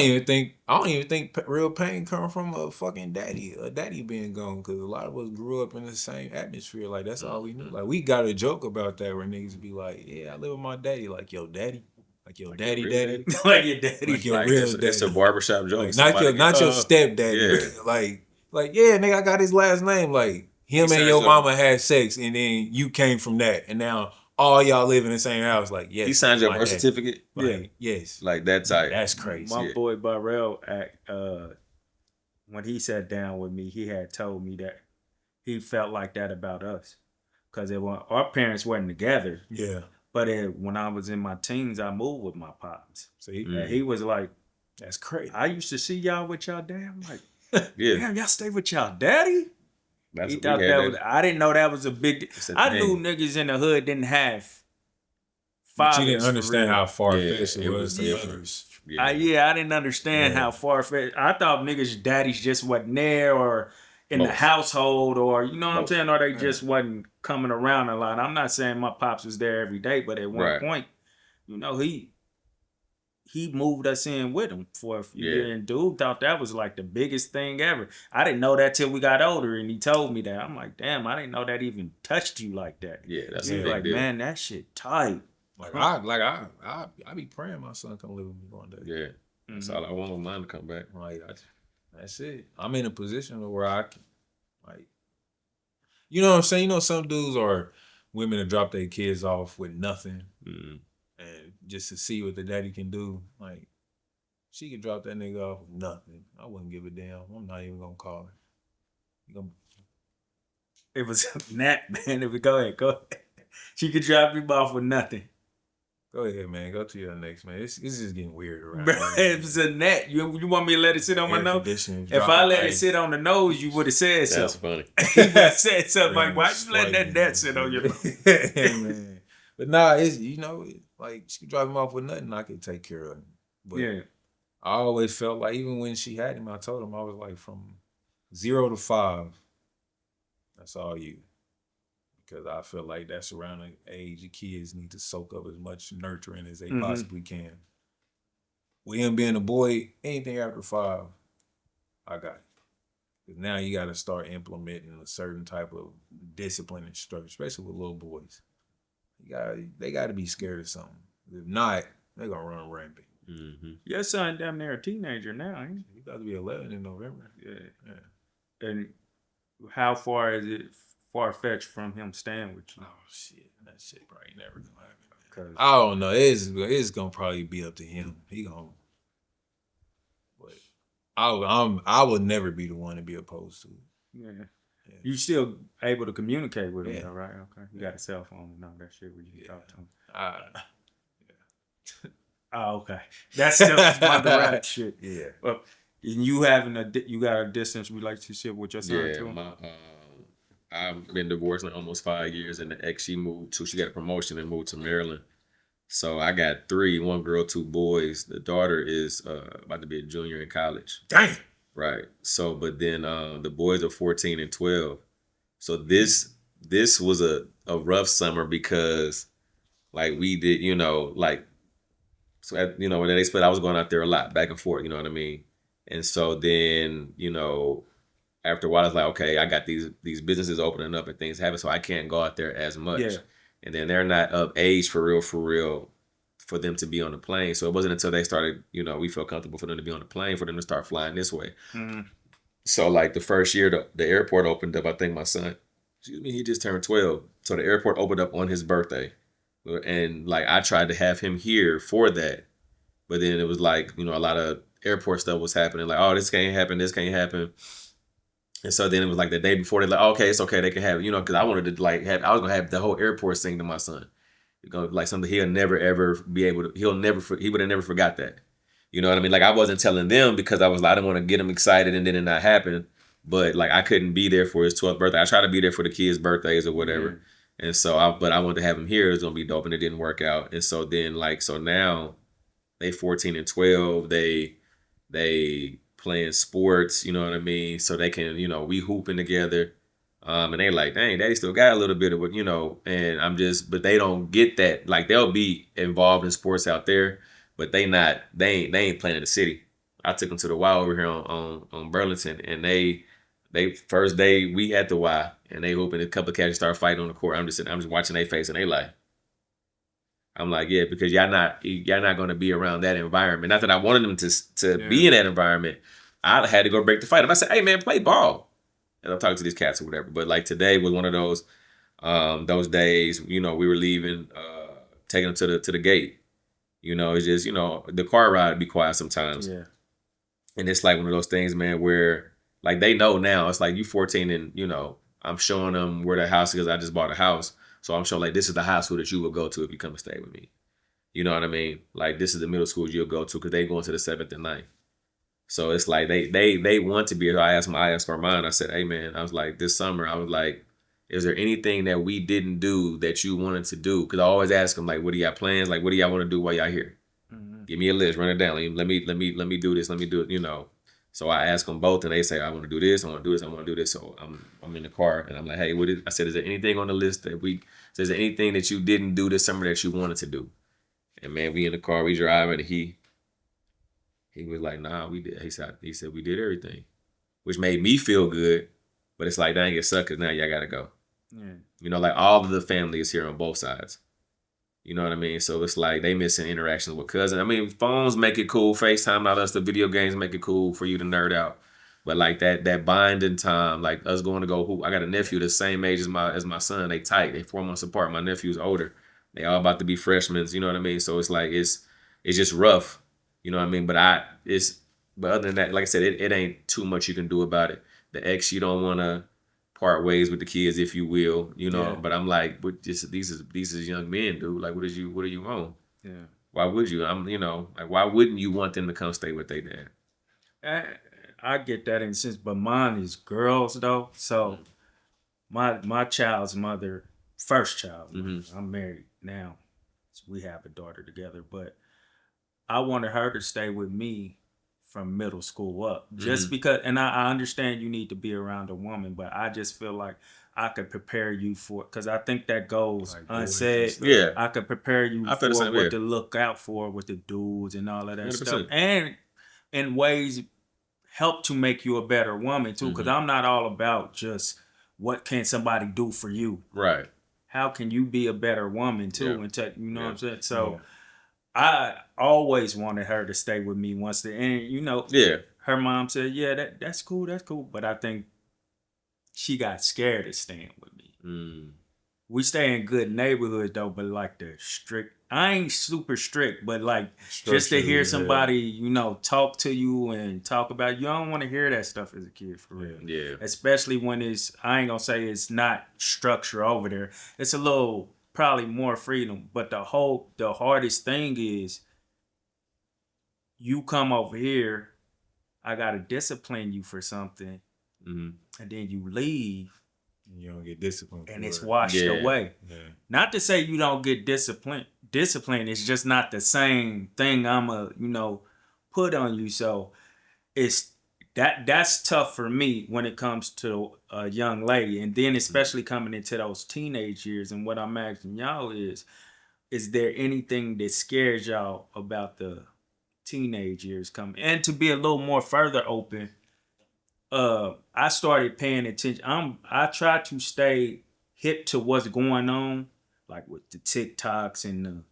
even think real pain come from a fucking daddy being gone, because a lot of us grew up in the same atmosphere. Like, that's all we knew. Like, we got a joke about that where niggas be like, yeah, I live with my daddy. Like, your daddy. Like your daddy. Like your daddy. Like your real daddy. It's a barbershop joke. Like, not your stepdaddy. Yeah. like, yeah, nigga, I got his last name. Like, him and your mama had sex, and then you came from that, and now all y'all live in the same house. Like, yes. He signed your birth certificate? Like, yes. Like, that type. That's crazy. My boy Burrell, when he sat down with me, he had told me that he felt like that about us. Because our parents weren't together. Yeah. But when I was in my teens, I moved with my pops. So he was like, that's crazy. I used to see y'all with y'all dad. I'm like, yeah. Damn, y'all stay with y'all daddy? That's he thought I didn't know that was a big. I knew niggas in the hood didn't have fathers. But you didn't understand how far-fetched it was to others. I didn't understand how far-fetched. I thought niggas' daddies just wasn't there or in the household, or you know what I'm saying, or they just wasn't coming around a lot. I'm not saying my pops was there every day, but at one point, he he moved us in with him for a few Yeah. years, and dude thought that was like the biggest thing ever. I didn't know that till we got older, and he told me that. I'm like, damn, I didn't know that even touched you like that. Yeah, that's He a was big like, deal. man, that shit tight. I be praying my son come live with me one day. Yeah, that's all I want with mine to come back. Like that's it. I'm in a position where I can, like, you know what I'm saying. You know, some dudes are women to drop their kids off with nothing, Mm. and just to see what the daddy can do. Like, she could drop that nigga off with nothing. I wouldn't give a damn. I'm not even gonna call her. You gonna- It was Nat, man. If we go ahead. She could drop you off with nothing. Go ahead, man. Go to your next, man. It's just getting weird around Bro, here. it was a Nat. You want me to let it sit on my Air nose? conditioning If I dropping, let it like, sit on the nose, you would have said That's something. funny. You would have said something like, man, why you let that slightly, Nat sit on your nose? man. But nah, it's, you know, like, she could drop him off with nothing. I could take care of him. But Yeah. I always felt like, even when she had him, I told him, I was like, from 0 to 5, that's all you. Because I feel like that's around the age the kids need to soak up as much nurturing as they possibly can. With him being a boy, anything after 5, I got it. Because now you got to start implementing a certain type of discipline and structure, especially with little boys. They got to be scared of something. If not, they're going to run rampant. Mm-hmm. Your son damn near a teenager now, ain't He about to be 11 in November. he? Yeah. And how far is it far-fetched from him staying with you? Oh, shit. That shit probably never going to happen. 'Cause I don't know. It's going to probably be up to him. He going to. But I would never be the one to be opposed to it. yeah. Yeah. You still able to communicate with him, Yeah. though, right? Okay. You got a cell phone and all that shit where you can talk to him. Oh, okay. That's still my rap shit. Yeah. Well, and you having you got a distance relationship with your son Yeah, too? I've been divorced like almost 5 years, and the ex she got a promotion and moved to Maryland. So I got 3, 1 girl, 2 boys. The daughter is about to be a junior in college. Dang. Right. So, but then the boys are 14 and 12. So this was a rough summer because, like, we did, you know, like, so when they split, I was going out there a lot, back and forth. You know what I mean? And so then, after a while, it's like, okay, I got these businesses opening up and things happen, so I can't go out there as much. Yeah. And then they're not of age for real, for them to be on the plane. So it wasn't until they started, we felt comfortable for them to be on the plane, for them to start flying this way. Mm-hmm. So like the first year, the airport opened up. I think my son, he just turned 12. So the airport opened up on his birthday. And like I tried to have him here for that. But then it was like, a lot of airport stuff was happening. Like, oh, this can't happen. This can't happen. And so then it was like the day before, they're like, okay, it's okay. They can have it, because I wanted to I was going to have the whole airport sing to my son. Like something he'll never, ever be able to, he would have never forgot that. You know what I mean? Like I wasn't telling them because I didn't want to get them excited and then it not happen. But like I couldn't be there for his 12th birthday. I tried to be there for the kids' birthdays or whatever. Mm-hmm. And so I wanted to have him here. It was going to be dope and it didn't work out. And so then so now they 14 and 12. They playing sports, you know what I mean? So they can, we hooping together. And they like, dang, daddy still got a little bit of it, and but they don't get that. Like they'll be involved in sports out there, but they ain't playing in the city. I took them to the Y over here on Burlington, and they first day we at the Y, and they hooping, a couple of cats start fighting on the court. I'm just watching their face, and they like, I'm like, yeah, because y'all not going to be around that environment. Not that I wanted them to be in that environment. I had to go break the fight. I said, hey man, play ball. And I'm talking to these cats or whatever. But like today was one of those days, we were leaving, taking them to the gate. It's just, the car ride be quiet sometimes. Yeah. And it's like one of those things, man, where like they know now. It's like you 14 and, I'm showing them where the house is. I just bought a house. So I'm showing like this is the high school that you would go to if you come and stay with me. You know what I mean? Like this is the middle school you'll go to because they going to the 7th and 9th. So it's like they want to be here. I asked Armon, I said, hey man, I was like, this summer, I was like, is there anything that we didn't do that you wanted to do? Because I always ask them, like, what do y'all plans? Like, what do y'all want to do while y'all here? Mm-hmm. Give me a list, run it down. Let me do this. Let me do it, So I ask them both and they say, I want to do this. I want to do this. I want to do this. So I'm in the car and I'm like, hey, I said, is there anything on the list is there anything that you didn't do this summer that you wanted to do? And man, we in the car, we driving, and He was like, nah, we did. He said we did everything, which made me feel good. But it's like, dang, it sucks 'cause now y'all gotta go. Yeah. You know, like all of the family is here on both sides. You know what I mean? So it's like they missing interactions with cousins. I mean, phones make it cool. FaceTime, all that stuff. Video games make it cool for you to nerd out. But like that binding time, like us going to go hoop. I got a nephew the same age as my son. They tight. They 4 months apart. My nephew's older. They all about to be freshmen. You know what I mean? So it's like it's just rough. You know what I mean? But other than that, like I said, it ain't too much you can do about it. The ex, you don't want to part ways with the kids, if you will, you know. Yeah. But I'm like, but these is young men, dude. Like, what are you on? Yeah. Why would you? Like, why wouldn't you want them to come stay with their dad? I get that in a sense, but mine is girls though. So my child's mother, first child, I'm married now. So we have a daughter together, but I wanted her to stay with me from middle school up. Just because, and I understand you need to be around a woman, but I just feel like I could prepare you for, because I think that goes Like unsaid. Yeah. I could prepare you I feel the for same, what yeah. to look out for with the dudes and all of that 100%. stuff. And in ways help to make you a better woman too, because I'm not all about just what can somebody do for you. Right. How can you be a better woman too? Yeah. And you know Yeah. what I'm saying? So Yeah. I always wanted her to stay with me and you know, Yeah. her mom said, yeah, that's cool. But I think she got scared of staying with me. We stay in good neighborhoods though, but like the strict, I ain't super strict, but like just to hear somebody, you know, talk to you and talk about you don't want to hear that stuff as a kid for real. Yeah. Especially when I ain't gonna say it's not structure over there. It's a little probably more freedom. But the hardest thing is you come over here, I gotta discipline you for something, and then you leave You don't get disciplined. and for it's it. washed Yeah. away. Yeah. Not to say you don't get discipline. Discipline is just not the same thing put on you. So it's that's tough for me when it comes to a young lady. And then especially coming into those teenage years. And what I'm asking y'all is there anything that scares y'all about the teenage years coming? And to be a little more further open, I started paying attention. I try to stay hip to what's going on, like with the TikToks and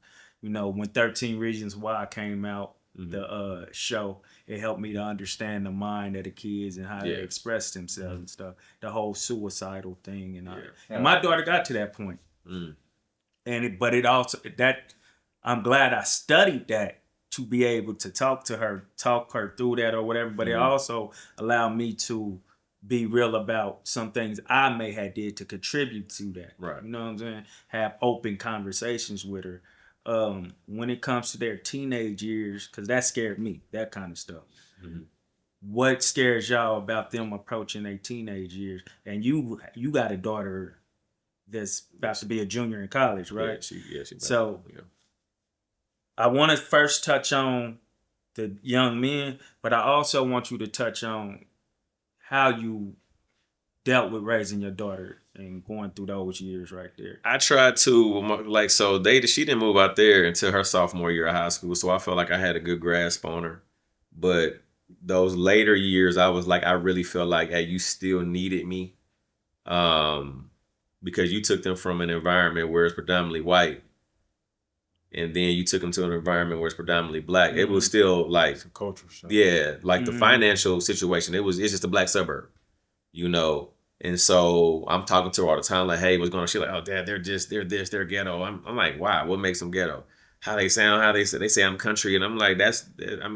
when 13 Reasons Why came out, the show, it helped me to understand the mind of the kids and how they express themselves and stuff. The whole suicidal thing and all that. And my daughter got to that point. But it also that I'm glad I studied that to be able to talk her through that or whatever. But it also allowed me to be real about some things I may have did to contribute to that. Right. You know what I'm saying? Have open conversations with her. When it comes to their teenage years, because that scared me, that kind of stuff. What scares y'all about them approaching their teenage years? And you got a daughter that's about to be a junior in college, right? Yeah, she So yeah. I want to first touch on the young men, but I also want you to touch on how you dealt with raising your daughter and going through those years right there. I tried to she didn't move out there until her sophomore year of high school, so I felt like I had a good grasp on her. But those later years, I was like, I really felt like, hey, you still needed me, because you took them from an environment where it's predominantly white, and then you took them to an environment where it's predominantly black. It was still like It's a culture shock. yeah, like the financial situation. It's just a black suburb, you know. And so I'm talking to her all the time, like, hey, what's going on? She's like, oh, dad, they're they're ghetto. I'm like, wow, what makes them ghetto? How they sound, how they say I'm country. And I'm like,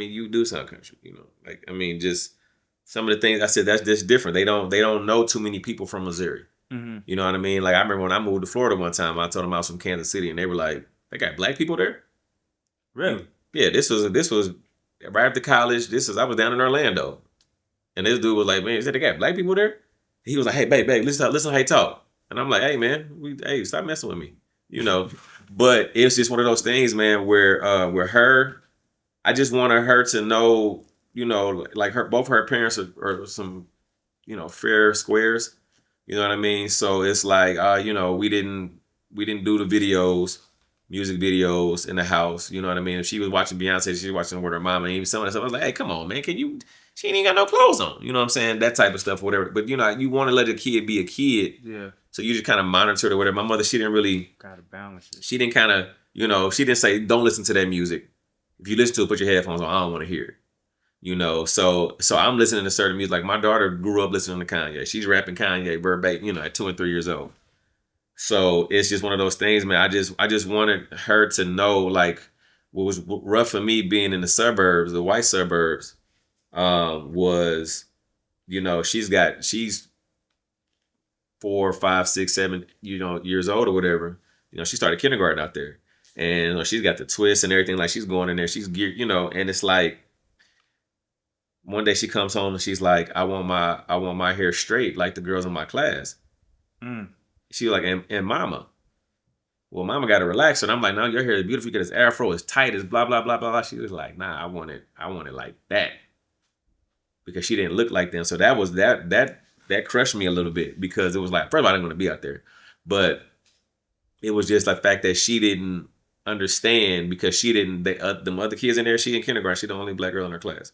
you do sound country, you know. Like, I mean, just some of the things I said, that's just different. They don't know too many people from Missouri. You know what I mean? Like, I remember when I moved to Florida one time, I told them I was from Kansas City, and they were like, they got black people there? Really? Yeah, this was right after college. I was down in Orlando. And this dude was like, man, they got black people there? He was like, hey, babe, listen how he talk. And I'm like, hey, man, stop messing with me, you know. But it's just one of those things, man, where her, I just wanted her to know, you know, like both her parents are some, you know, fair squares, you know what I mean. So it's like, you know, we didn't do the videos, music videos in the house. You know what I mean? If she was watching Beyonce, she was watching with her mama, and even some of that stuff. I was like, hey, come on, man, can you? She ain't even got no clothes on. You know what I'm saying? That type of stuff, whatever. But you know, you want to let a kid be a kid. Yeah. So you just kind of monitor it or whatever. My mother, she didn't really. Gotta balance it. She didn't kind of, you know, she didn't say, don't listen to that music. If you listen to it, put your headphones on. I don't want to hear it. You know, so I'm listening to certain music. Like my daughter grew up listening to Kanye. She's rapping Kanye verbatim, you know, at 2 and 3 years old. So it's just one of those things, man. I just wanted her to know, like, what was rough for me being in the suburbs, the white suburbs, was, you know, she's 4, 5, 6, 7, you know, years old or whatever. You know, she started kindergarten out there, and you know, she's got the twist and everything. Like she's going in there, she's geared, you know, and it's like one day she comes home and she's like, I want my hair straight like the girls in my class. Mm. She was like, and mama. Well, mama got to relax. And I'm like, no, your hair is beautiful. You get this afro, it's tight, it's blah, blah, blah, blah, blah. She was like, nah, I want it like that. Because she didn't look like them. So that crushed me a little bit because it was like, first of all, I didn't want to be out there. But it was just the fact that she didn't understand because she didn't, them other kids in there, she in kindergarten, she the only black girl in her class.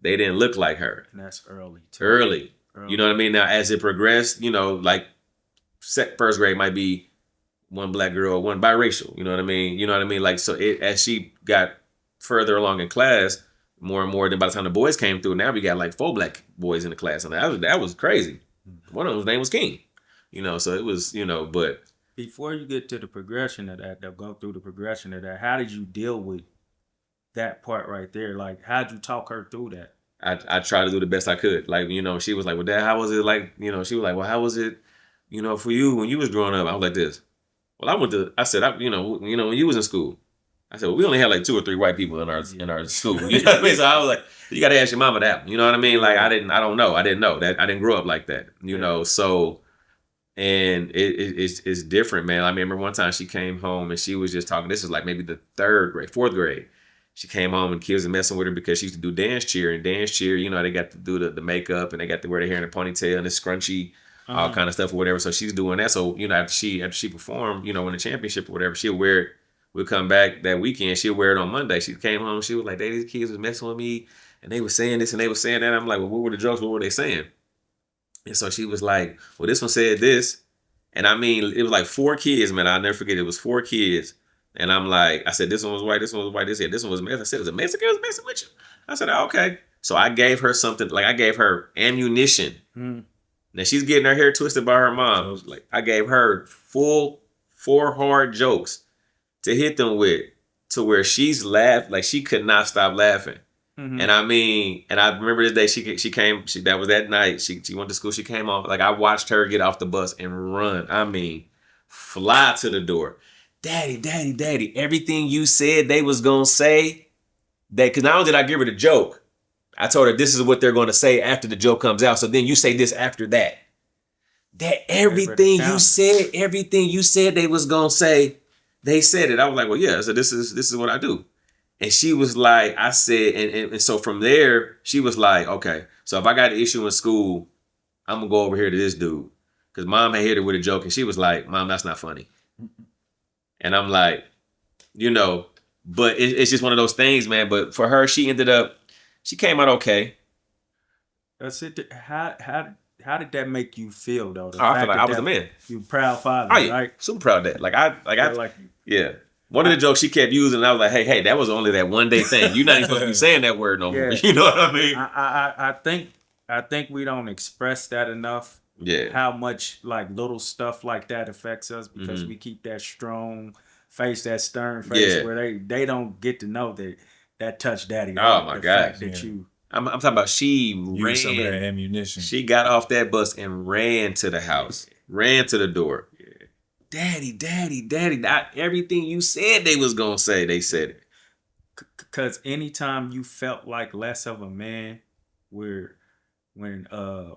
They didn't look like her. And that's early too. Early. You know what I mean? Now, as it progressed, you know, like first grade might be one black girl, one biracial. You know what I mean? You know what I mean? Like, so as she got further along in class, more and more, then by the time the boys came through, now we got like 4 black boys in the class. And that was crazy. One of them's name was King. You know, so it was, you know, but. Before you get to the progression of that, they'll go through the progression of that. How did you deal with that part right there? Like, how'd you talk her through that? I tried to do the best I could. Like, you know, she was like, well, Dad, how was it like, you know, she was like, well, how was it, you know, for you when you was growing up? I was like this. Well, I said, you know, when you was in school, I said, well, we only had like 2 or 3 white people in our school. You know what I mean? So I was like, you got to ask your mama that. You know what I mean? Like, I didn't know. I didn't know that. I didn't grow up like that, you know? So, and it's different, man. I remember one time she came home and she was just talking. This is like maybe the 4th grade. She came home and kids were messing with her because she used to do dance cheer. And dance cheer, you know, they got to do the makeup and they got to wear their hair in a ponytail and a scrunchy, all kind of stuff or whatever. So she's doing that. So, you know, after she performed, you know, in the championship or whatever, she'll wear it. We'll come back that weekend. She'll wear it on Monday. She came home. She was like, these kids was messing with me. And they were saying this and they were saying that. I'm like, well, what were the jokes? What were they saying? And so she was like, well, this one said this. And I mean, it was like 4 kids, man. I'll never forget. It was 4 kids. And I'm like, I said, this one was white, this one was white, this one was Mexican. I said, it was a Mexican was messing with you. I said, oh, okay. So I gave her something, like I gave her ammunition. Now she's getting her hair twisted by her mom. Like I gave her full 4 hard jokes to hit them with, to where she's laughed, like she could not stop laughing. And I mean, and I remember this day she came, that was that night. She went to school. She came off, like I watched her get off the bus and run. I mean, fly to the door. Daddy, daddy, daddy, everything you said they was gonna say, because not only did I give her the joke, I told her this is what they're gonna say after the joke comes out. So then you say this after that. That everything you said they was gonna say, they said it. I was like, well, yeah. So this is what I do. And she was like, I said, and so from there, she was like, okay, so if I got an issue in school, I'm gonna go over here to this dude. Because mom had hit her with a joke and she was like, Mom, that's not funny. And I'm like, you know, but it's just one of those things, man. But for her, she came out okay. That's it. How did that make you feel though? I feel like I was the man. You proud father, yeah, right? Super proud of that. Yeah. One of the jokes she kept using, and I was like, hey, that was only that one day thing. You're not even supposed to be saying that word no more. You know what I mean? I think we don't express that enough. Yeah. How much like little stuff like that affects us because we keep that strong face, that stern face where they don't get to know that touched daddy. Oh my gosh. That you. I'm talking about she ran. Some of that ammunition. She got off that bus and ran to the house, ran to the door. Daddy, daddy, daddy, not everything you said they was gonna say, they said it. Cause anytime you felt like less of a man, when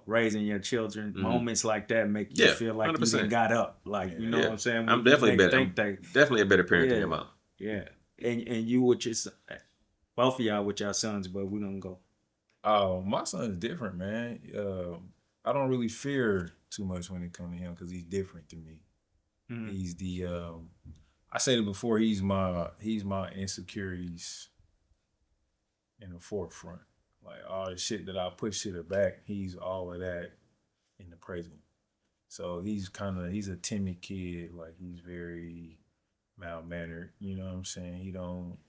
raising your children, moments like that make you feel like 100%. You got up. Like, you know what I'm saying? I'm definitely better. Definitely a better parent than your mom. Yeah. And you with your both of y'all with your sons, but we don't go. Oh, my son's different, man. I don't really fear too much when it comes to him because he's different than me. He's the I said it before. He's my insecurities in the forefront. Like all the shit that I push to the back, he's all of that in the present. So he's a timid kid. Like he's very mild mannered. You know what I'm saying?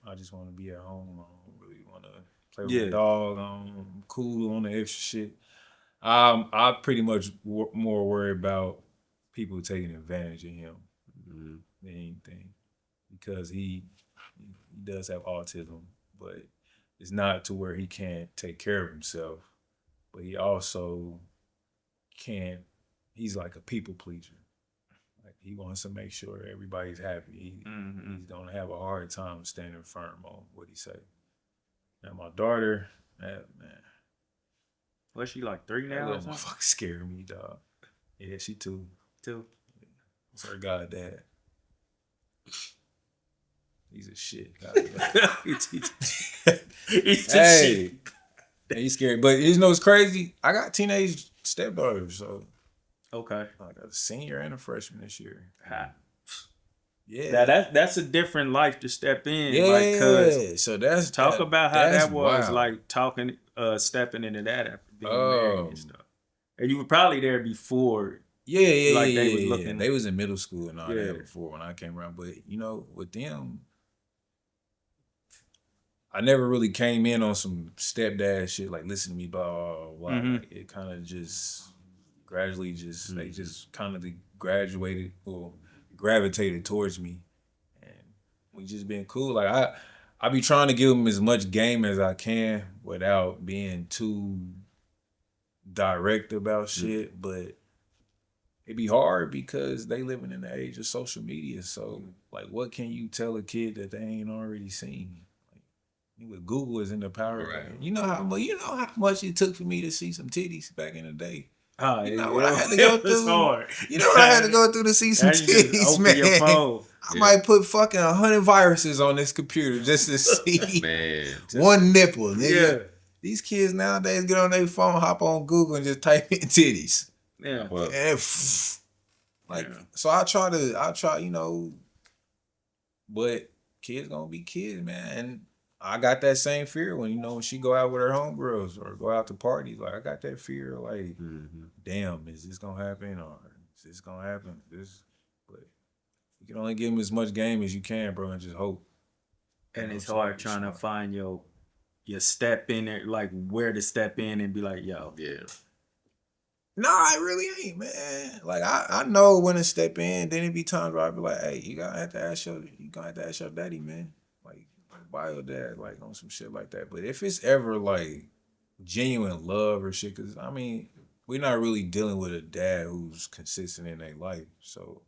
I just want to be at home. I don't really want to play with my dog. I'm cool on the extra shit. I pretty much more worry about people taking advantage of him than anything, because he does have autism, but it's not to where he can't take care of himself. But he also can't. He's like a people pleaser. Like he wants to make sure everybody's happy. He's gonna have a hard time standing firm on what he say. Now my daughter, man, Was she like 3 that now or little something? motherfucker scared me, dog. Yeah, she 2. 2. It's her goddad. He's a shit. Hey, he's scary. But you know what's crazy? I got teenage stepdaughters, so Okay. I got a senior and a freshman this year. Yeah. Now that's a different life to step in. Yeah. Like, cause so that's talk about how that's that was wild. like stepping into that after being married and stuff. And you were probably there before. Yeah. Like they yeah, was yeah. looking. They was in middle school and all Yeah. that before when I came around. But you know, with them, I never really came in on some stepdad shit, like listen to me, blah, blah, blah. Like, it kind of just gradually they just kind of graduated or gravitated towards me. And we just been cool. Like I be trying to give them as much game as I can without being too direct about shit, but it be hard because they living in the age of social media. So like, what can you tell a kid that they ain't already seen? With Google is in the power. Right. You know how much it took for me to see some titties back in the day. Oh, You know what I had to go through. It's hard. You know what I had to go through to see some titties, man. Your phone. I might put fucking 100 viruses on this computer just to see one nipple, nigga. Yeah. These kids nowadays get on their phone, hop on Google, and just type in titties. Yeah. Well, and so I try, you know, but kids gonna be kids, man. And I got that same fear when she go out with her homegirls or go out to parties. Like I got that fear, like, damn, is this gonna happen or is this gonna happen? But you can only give them as much game as you can, bro, and just hope. And it's hard trying to find your step in there, like where to step in and be like, yo. Yeah. Nah, it really ain't, man. Like I know when to step in. Then it be times where I be like, hey, you gonna have to ask your daddy, man. Like buy your dad, like on some shit like that. But if it's ever like genuine love or shit, cause I mean, we're not really dealing with a dad who's consistent in their life. So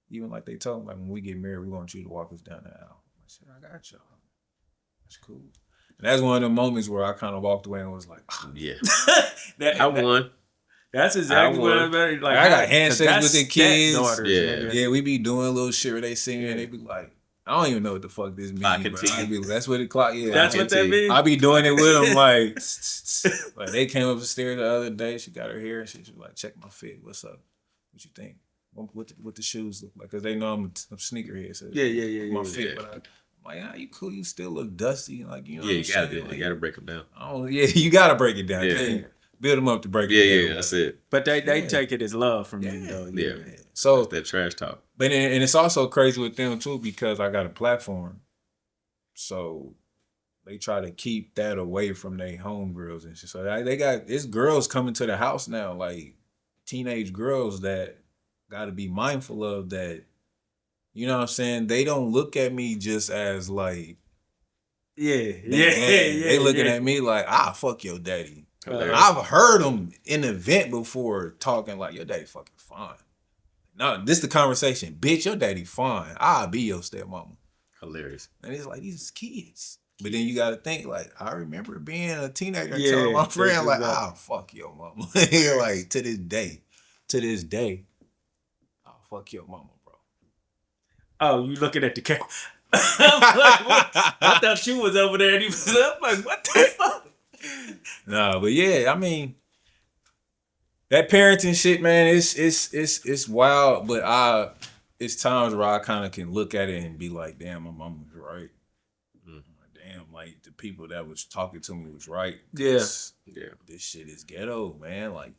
even like they told me, like when we get married, we want you to walk us down the aisle. I said, I got y'all. That's cool. And that's one of the moments where I kind of walked away and was like, yeah, I won. That's exactly what I'm like. I got handshakes with the kids. Daughters, yeah, we be doing little shit where they singing and they be like, I don't even know what the fuck this means. That's what it clock. Yeah, that's what that means. I be doing it with them like they came up the stairs the other day. She got her hair and she was like, check my fit. What's up? What you think? What the shoes look like? Cause they know I'm a sneakerhead. So my fit, but I'm like, you cool. You still look dusty. Like you know. Yeah, you gotta do it. You gotta break them down. You gotta break it down. Yeah. Build them up to break it down. Yeah, that's it. But they take it as love from you, though. Yeah. So that's that trash talk. But and it's also crazy with them too because I got a platform. So they try to keep that away from their homegirls and shit. So they got it's girls coming to the house now, like teenage girls that got to be mindful of that. You know what I'm saying? They don't look at me just as like they looking at me like fuck your daddy. I've heard them in the event before talking like your daddy fucking fine. No, this the conversation. Bitch, your daddy fine. I'll be your stepmama. Hilarious. And it's like, these kids. But then you got to think, like, I remember being a teenager and telling my friend, like, fuck your mama. Like, to this day, I'll fuck your mama, bro. Oh, you looking at the camera. I thought you was over there and he was up. Like, what the fuck? No, but yeah, I mean, that parenting shit, man, it's wild. But it's times where I kind of can look at it and be like, damn, my mom was right. Damn, like the people that was talking to me was right. Yeah. This Yeah. shit is ghetto, man. Like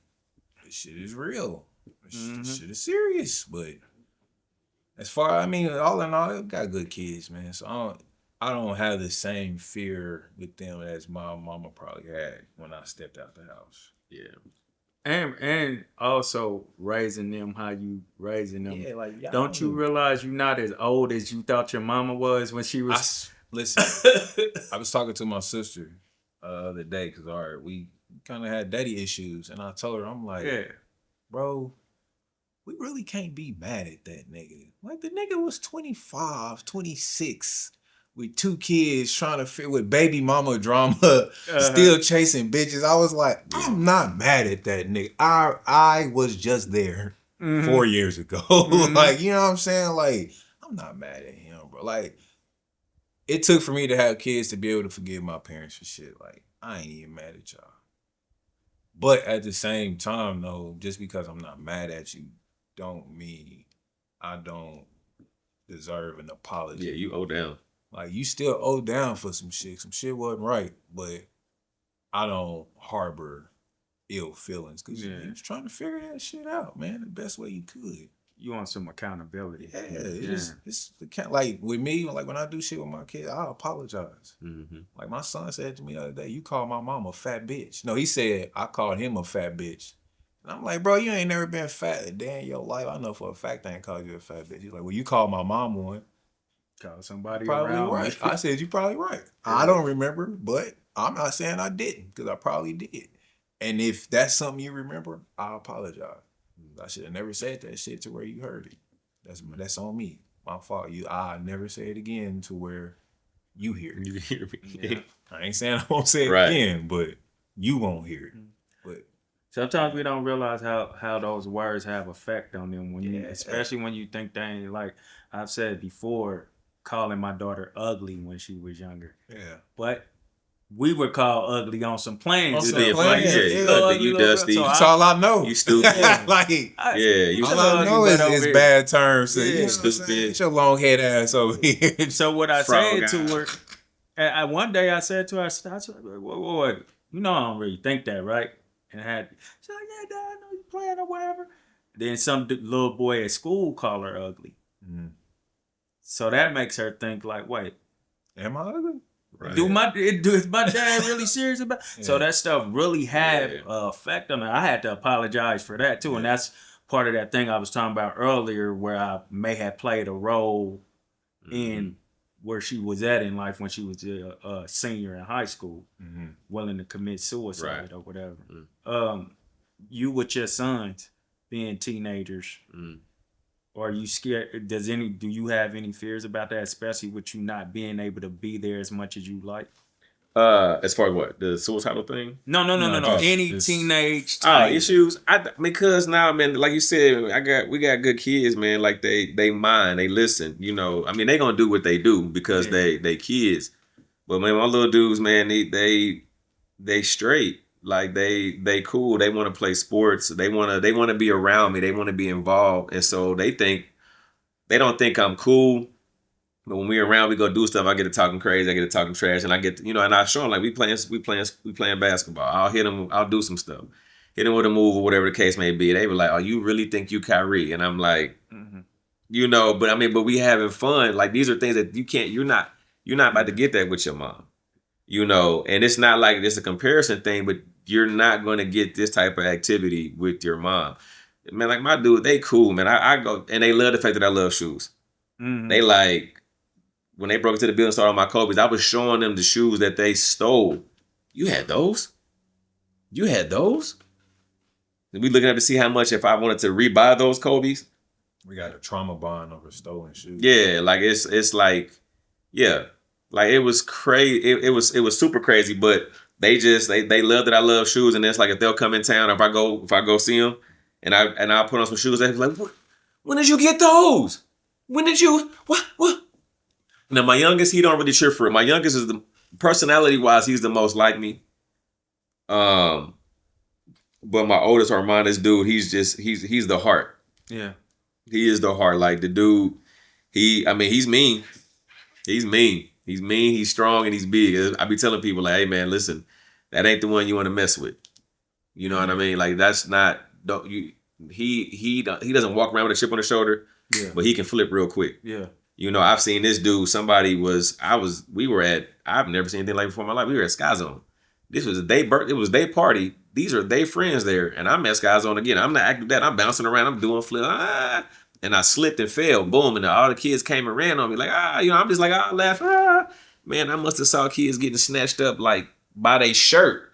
this shit is real. This Mhm. shit is serious. But as far, I mean, all in all, I got good kids, man. So I don't have the same fear with them as my mama probably had when I stepped out the house. Yeah. And also raising them how you raising them. Yeah, like y'all Don't you realize you're not as old as you thought your mama was when she was? Listen, I was talking to my sister the other day because we kind of had daddy issues, and I told her, I'm like, Yeah. bro, we really can't be mad at that nigga. Like the nigga was 25, 26 with 2 kids trying to fit with baby mama drama, still chasing bitches. I was like, I'm not mad at that nigga. I was just there 4 years ago. Like, you know what I'm saying? Like, I'm not mad at him, bro. Like, it took for me to have kids to be able to forgive my parents for shit. Like, I ain't even mad at y'all. But at the same time, though, just because I'm not mad at you, don't mean I don't deserve an apology. Yeah, you owe down. Like, you still owe down for some shit. Some shit wasn't right, but I don't harbor ill feelings because you was trying to figure that shit out, man, the best way you could. You want some accountability. Yeah, it's the kind, like with me, like when I do shit with my kids, I apologize. Mm-hmm. Like my son said to me the other day, you called my mom a fat bitch. No, he said I called him a fat bitch. And I'm like, bro, you ain't never been fat a day in your life. I know for a fact I ain't called you a fat bitch. He's like, well, you called my mom one. Call somebody Probably around right. me. I said, you probably right. I don't remember, but I'm not saying I didn't because I probably did. And if that's something you remember, I apologize. I should have never said that shit to where you heard it. That's on me. My fault. I never say it again to where you hear it. You hear me? Yeah. I ain't saying I won't say it again, but you won't hear it. But sometimes we don't realize how those words have effect on them when you, especially when you think they ain't, like I've said before, calling my daughter ugly when she was younger. Yeah. But we were called ugly on some planes. You being funny, you dusty. So that's all I know. You stupid. You all I know is bad terms. So, you stupid. Get your long head ass over here. So what I said to her, and one day I said to her, I said, what? You know I don't really think that, right? And she's like, yeah, Dad, I know you playing or whatever. Then some little boy at school called her ugly. Mm-hmm. So that makes her think like, wait, am I ugly? Right. Is my dad really serious about? Yeah. So that stuff really had effect on her. I had to apologize for that too, and that's part of that thing I was talking about earlier, where I may have played a role in where she was at in life when she was a senior in high school, willing to commit suicide or whatever. You with your sons being teenagers. Or are you scared? Do you have any fears about that, especially with you not being able to be there as much as you like? As far as what? The suicidal thing? No. Any teenage issues. Because now, man, like you said, we got good kids, man. Like they mind, they listen. You know, I mean, they gonna do what they do because they kids. But man, my little dudes, man, they straight. Like they cool. They want to play sports. They want to be around me. They want to be involved. And so they don't think I'm cool. But when we're around, we go do stuff. I get to talking crazy. I get to talking trash, and I get to, and I show them like we playing basketball. I'll hit them. I'll do some stuff. Hit them with a move or whatever the case may be. They were like, "Oh, you really think you Kyrie?" And I'm like, but we having fun. Like these are things that you can't. You're not about to get that with your mom. And it's not like it's a comparison thing, but you're not going to get this type of activity with your mom. Man, like my dude, they cool, man. I go, and they love the fact that I love shoes. They like, when they broke into the building and started on my Kobe's, I was showing them the shoes that they stole. You had those? You had those? And we looking up to see how much if I wanted to rebuy those Kobe's. We got a trauma bond over stolen shoes. Yeah, like it's like, yeah. Like it was crazy. It was super crazy, but they love that I love shoes, and it's like if they'll come in town, if I go see them, and I put on some shoes, they're like, when did you get those? When did you what? Now my youngest, he don't really cheer for it. My youngest is the personality wise, he's the most like me. But my oldest Armon, this dude, he's the heart. Yeah. He is the heart. Like the dude, he's mean. He's mean. He's mean. He's strong and he's big. I be telling people like, hey man, listen, that ain't the one you want to mess with. You know what I mean? Like that's not. Don't you? He doesn't walk around with a chip on his shoulder, but he can flip real quick. Yeah. You know, I've seen this dude. I've never seen anything like before in my life. We were at Sky Zone. This was it was their party. These are their friends there. And I'm at Sky Zone again. I'm not acting that. I'm bouncing around. I'm doing flip. And I slipped and fell. Boom. And all the kids came and ran on me. Like, I'm just like, laugh. Man, I must have saw kids getting snatched up like by their shirt.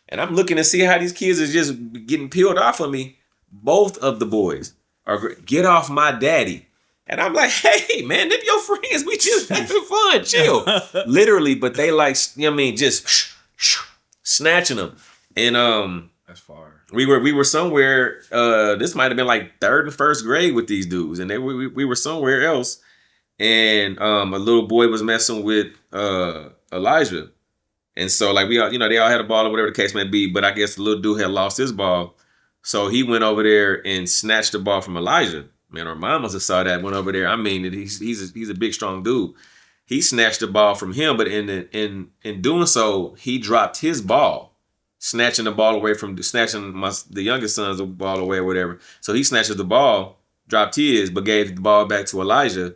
And I'm looking to see how these kids are just getting peeled off of me. Both of the boys are, get off my daddy. And I'm like, hey, man, them your friends. We just having fun. Chill. Literally, but they like, just snatching them. And That's far. we were somewhere, this might have been like third and first grade with these dudes. And we were somewhere else. And a little boy was messing with Elijah. And so like they all had a ball or whatever the case may be. But I guess the little dude had lost his ball. So he went over there and snatched the ball from Elijah. Man, our mom must have saw that, went over there. I mean, he's a big, strong dude. He snatched the ball from him, but in doing so, he dropped his ball, snatching the ball away from the youngest son's ball away or whatever. So he snatches the ball, dropped his, but gave the ball back to Elijah,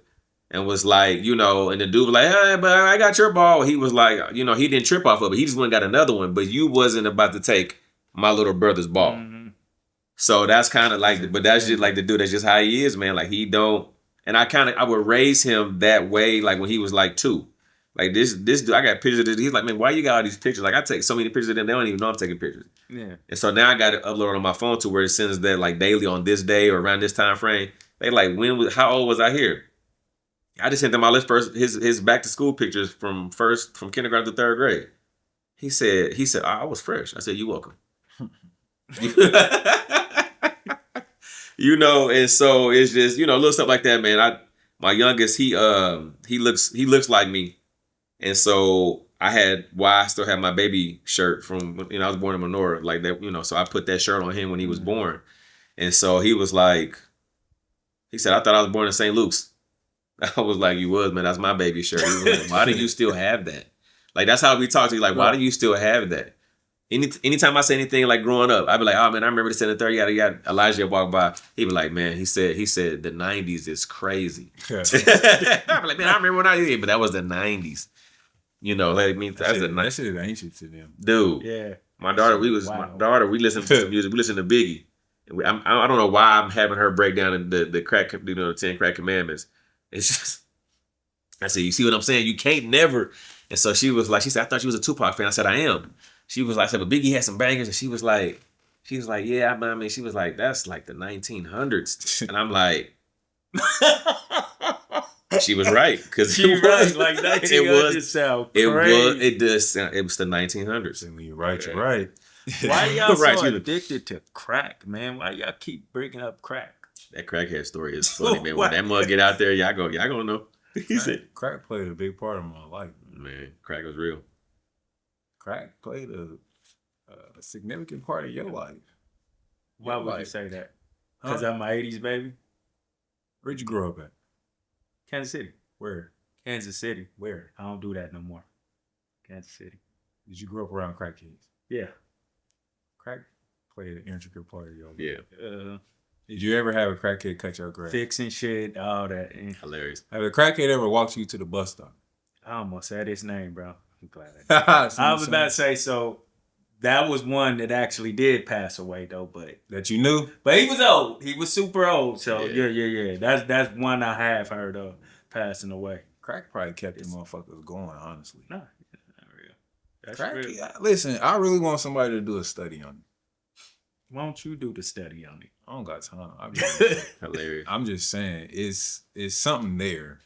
and was like, and the dude was like, hey, but I got your ball. He was like, he didn't trip off of it. He just went and got another one, but you wasn't about to take my little brother's ball. Mm-hmm. So that's kind of like, but that's just like the dude. That's just how he is, man. Like he don't, and I would raise him that way. Like when he was like 2, like this dude, I got pictures of this. He's like, man, why you got all these pictures? Like I take so many pictures of them, they don't even know I'm taking pictures. Yeah. And so now I got it uploaded on my phone to where it sends that like daily on this day or around this time frame. They like, how old was I here? I just sent them all his back to school pictures from kindergarten to 3rd grade. He said, I was fresh. I said, you welcome. And so it's just, little stuff like that, man. My youngest, he looks like me. And so I still have my baby shirt from, I was born in Menorah, like that, so I put that shirt on him when he was born. And so he was like, he said, I thought I was born in St. Luke's. I was like, you was, man, that's my baby shirt. He was like, why do you still have that? Like, that's how we talk to you. Like, why do you still have that? Anytime I say anything like growing up, I'd be like, oh man, I remember this in the 30, yada. Elijah walked by. He'd be like, man, he said the 90s is crazy. Yeah. I'd be like, man, I remember when I did, but that was the 90s. That shit is ancient to them. Dude. Yeah. My daughter, we listened to music. We listened to Biggie. And I don't know why I'm having her break down the crack, the 10 crack commandments. It's just, I said, you see what I'm saying? You can't never. And so she said, I thought you was a Tupac fan. I said, I am. She was like, I said, but Biggie had some bangers. And she was like, yeah, I mean, she was like, that's like the 1900s. And I'm like, she was right. Because she was right. Like 1900s sound crazy. It does sound, it was the 1900s. And when you're right, you're right. Why y'all so addicted to crack, man? Why y'all keep bringing up crack? That crackhead story is funny, man. When that mug get out there, y'all gonna know. Crack played a big part of my life. Man, crack was real. Crack played a significant part of your life. Why would you say that? Because I'm my 80s baby? Where'd you grow up at? Kansas City. Where? Kansas City. Where? I don't do that no more. Kansas City. Did you grow up around crackheads? Yeah. Crack played an intricate part of your life. Yeah. Did you ever have a crackhead cut your grass? Fixing shit, all that. Hilarious. Have a crackhead ever walked you to the bus stop? I almost said his name, bro. I'm glad I was about to say, so that was one that actually did pass away, though. But that you knew? But he was old. He was super old. So, yeah. That's one I have heard of passing away. Crack probably kept them motherfuckers going, honestly. No, it's not real. That's crack, real. Listen, I really want somebody to do a study on it. Why don't you do the study on it? I don't got time. Hilarious. I'm just saying, it's something there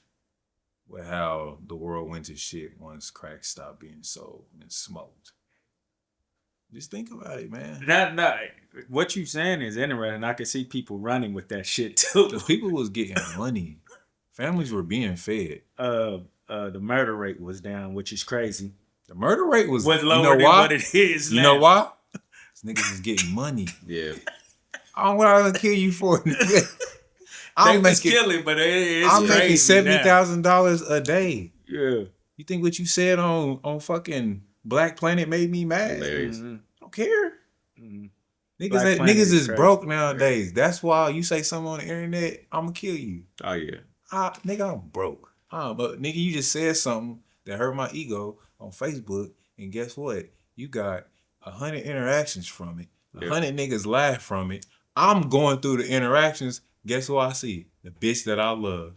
with how the world went to shit once crack stopped being sold and smoked. Just think about it, man. Not what you saying is interesting. I can see people running with that shit too. The people was getting money. Families were being fed. The murder rate was down, which is crazy. The murder rate was lower than what it is now. You know why? Niggas is getting money. Yeah. I don't want to kill you for it. I'm was making killing, but it's I'm making crazy now. $70,000 a day. Yeah. You think what you said on fucking Black Planet made me mad? Hilarious. Mm-hmm. I don't care. Mm-hmm. Niggas, Planet niggas is crazy. broke nowadays. That's why you say something on the internet, I'm gonna kill you. Oh yeah. Nigga, I'm broke. But nigga, you just said something that hurt my ego on Facebook, and guess what? You got 100 interactions from it. 100 niggas laugh from it. I'm going through the interactions. Guess who I see? The bitch that I love.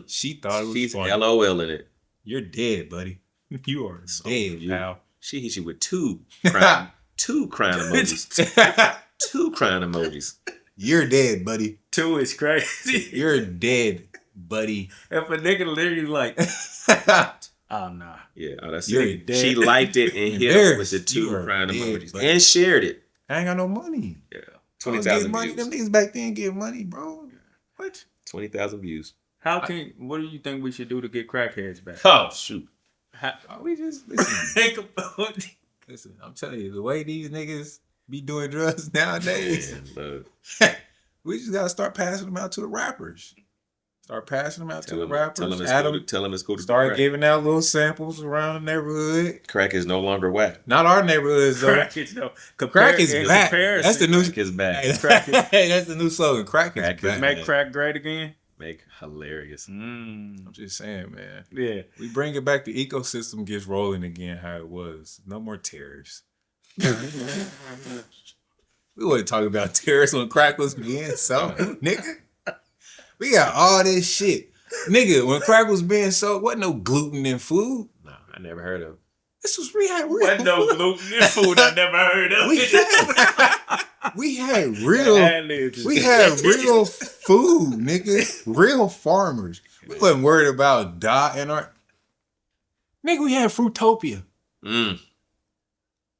She thought it was She's funny. LOL in it. You're dead, buddy. You are dead, pal. She hit you with two crying emojis. 2 crying emojis. You're dead, buddy. 2 is crazy. You're dead, buddy. If a nigga literally like, oh nah. Yeah, that's You're it. dead. She liked it and hit it with the 2 You are crying dead, emojis buddy. and shared it. I ain't got no money. Yeah, I was 20,000 getting money. views. Them niggas back then get money, bro. What? 20,000 views. What do you think we should do to get crackheads back? Oh shoot! We just listen. Think about it. Listen, I'm telling you, the way these niggas be doing drugs nowadays, Man, look. we just gotta start passing them out to the rappers. Start passing them out to the rappers. Tell them it's cool to Start crack. giving out little samples around the neighborhood. Crack is no longer whack. Not our neighborhoods though. Crack is no. Crack is back. That's the new. Crack is back. That's the new slogan. Crack is Crack is back. Make crack great again. Make hilarious. I'm just saying, man. Yeah. We bring it back. The ecosystem gets rolling again how it was. No more terrors. We want to talk about terrorists when crack was being sold, nigga. We got all this shit. Nigga, when crack was being sold, wasn't no gluten in food. No, I never heard of. This was real. Wasn't no gluten in food. I never heard of it. We had real food, nigga. Real farmers. We wasn't worried about dying or nigga. We had Fruitopia. When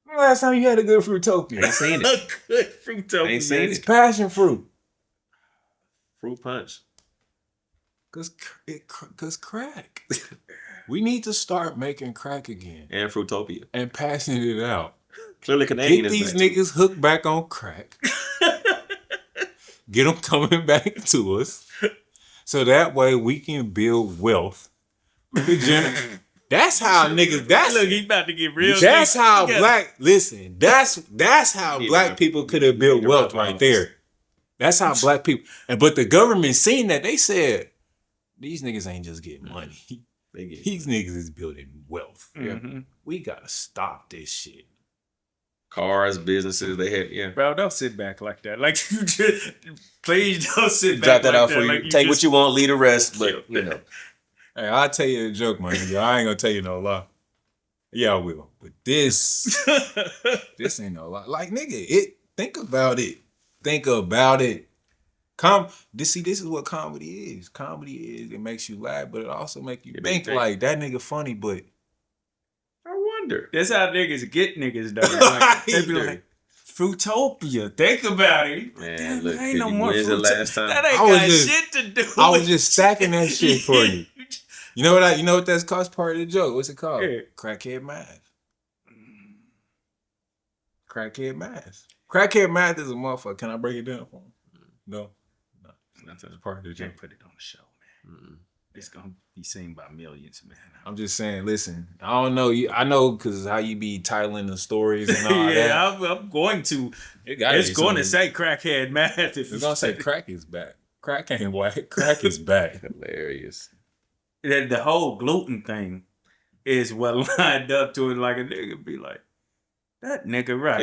the last time you had a good Fruitopia? I ain't seen it. A good fruit. I ain't seen It's it. passion fruit. Fruit punch. Cause crack. We need to start making crack again And Fruitopia. and passing it out. Clearly Canadian Get is these back. niggas hooked back on crack. Get them coming back to us, so that way we can build wealth. That's how niggas. Look, he about to get real. That's deep. how He got- black. Listen, that's how Yeah, black man. people could have built Yeah, wealth right. right there. That's how black people. But the government seen that, they said these niggas ain't just getting money. They get These niggas is building wealth. Mhm. We gotta stop this shit. cars, businesses. They had Bro, don't sit back like that. Like you just, please don't sit Drop back that like out that. for you. Like Take what just- you want, leave the rest. But you know, Hey, I'll tell you a joke, man. I ain't gonna tell you no lie. Yeah, I will. But this ain't no lie. Like, nigga, think about it. Think about it. This is what comedy is. Comedy is, it makes you laugh, but it also makes you It think make you like that nigga funny, but I wonder. That's how niggas get niggas though. Like, they be Right. like, Fruitopia. Think about it. Man, Damn, look, ain't no Biggie, more when's the Fruitopia. last time? That ain't I was got just- shit to do. I was with just stacking that shit for you. You know what that's called? Part of the joke. What's it called? Yeah. Crackhead math. Crackhead math. Crackhead math is a motherfucker. Can I break it down for him? No. That's part of the You joke. can't put it on the show, man. It's gonna be seen by millions, man. I'm just saying, listen, I don't know. I know because how you be titling the stories and all that. Yeah, I'm going to. It's going to say crackhead math. If It's you going to say crack is back. Crack ain't white. Crack is back. Hilarious. the whole gluten thing is what lined up to it. Like a nigga be like, that nigga right.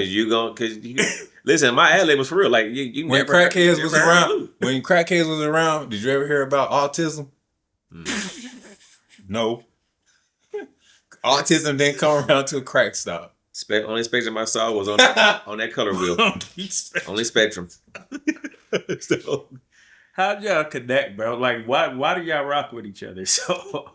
Listen, my ad lib was for real. Like you When never crackheads never was heard of around, glue. when crackheads was around, did you ever hear about autism? No. Autism didn't come around till crack stopped. Only spectrum I saw was on that color wheel. Only spectrum. So, How'd y'all connect, bro? Like, why do y'all rock with each other? So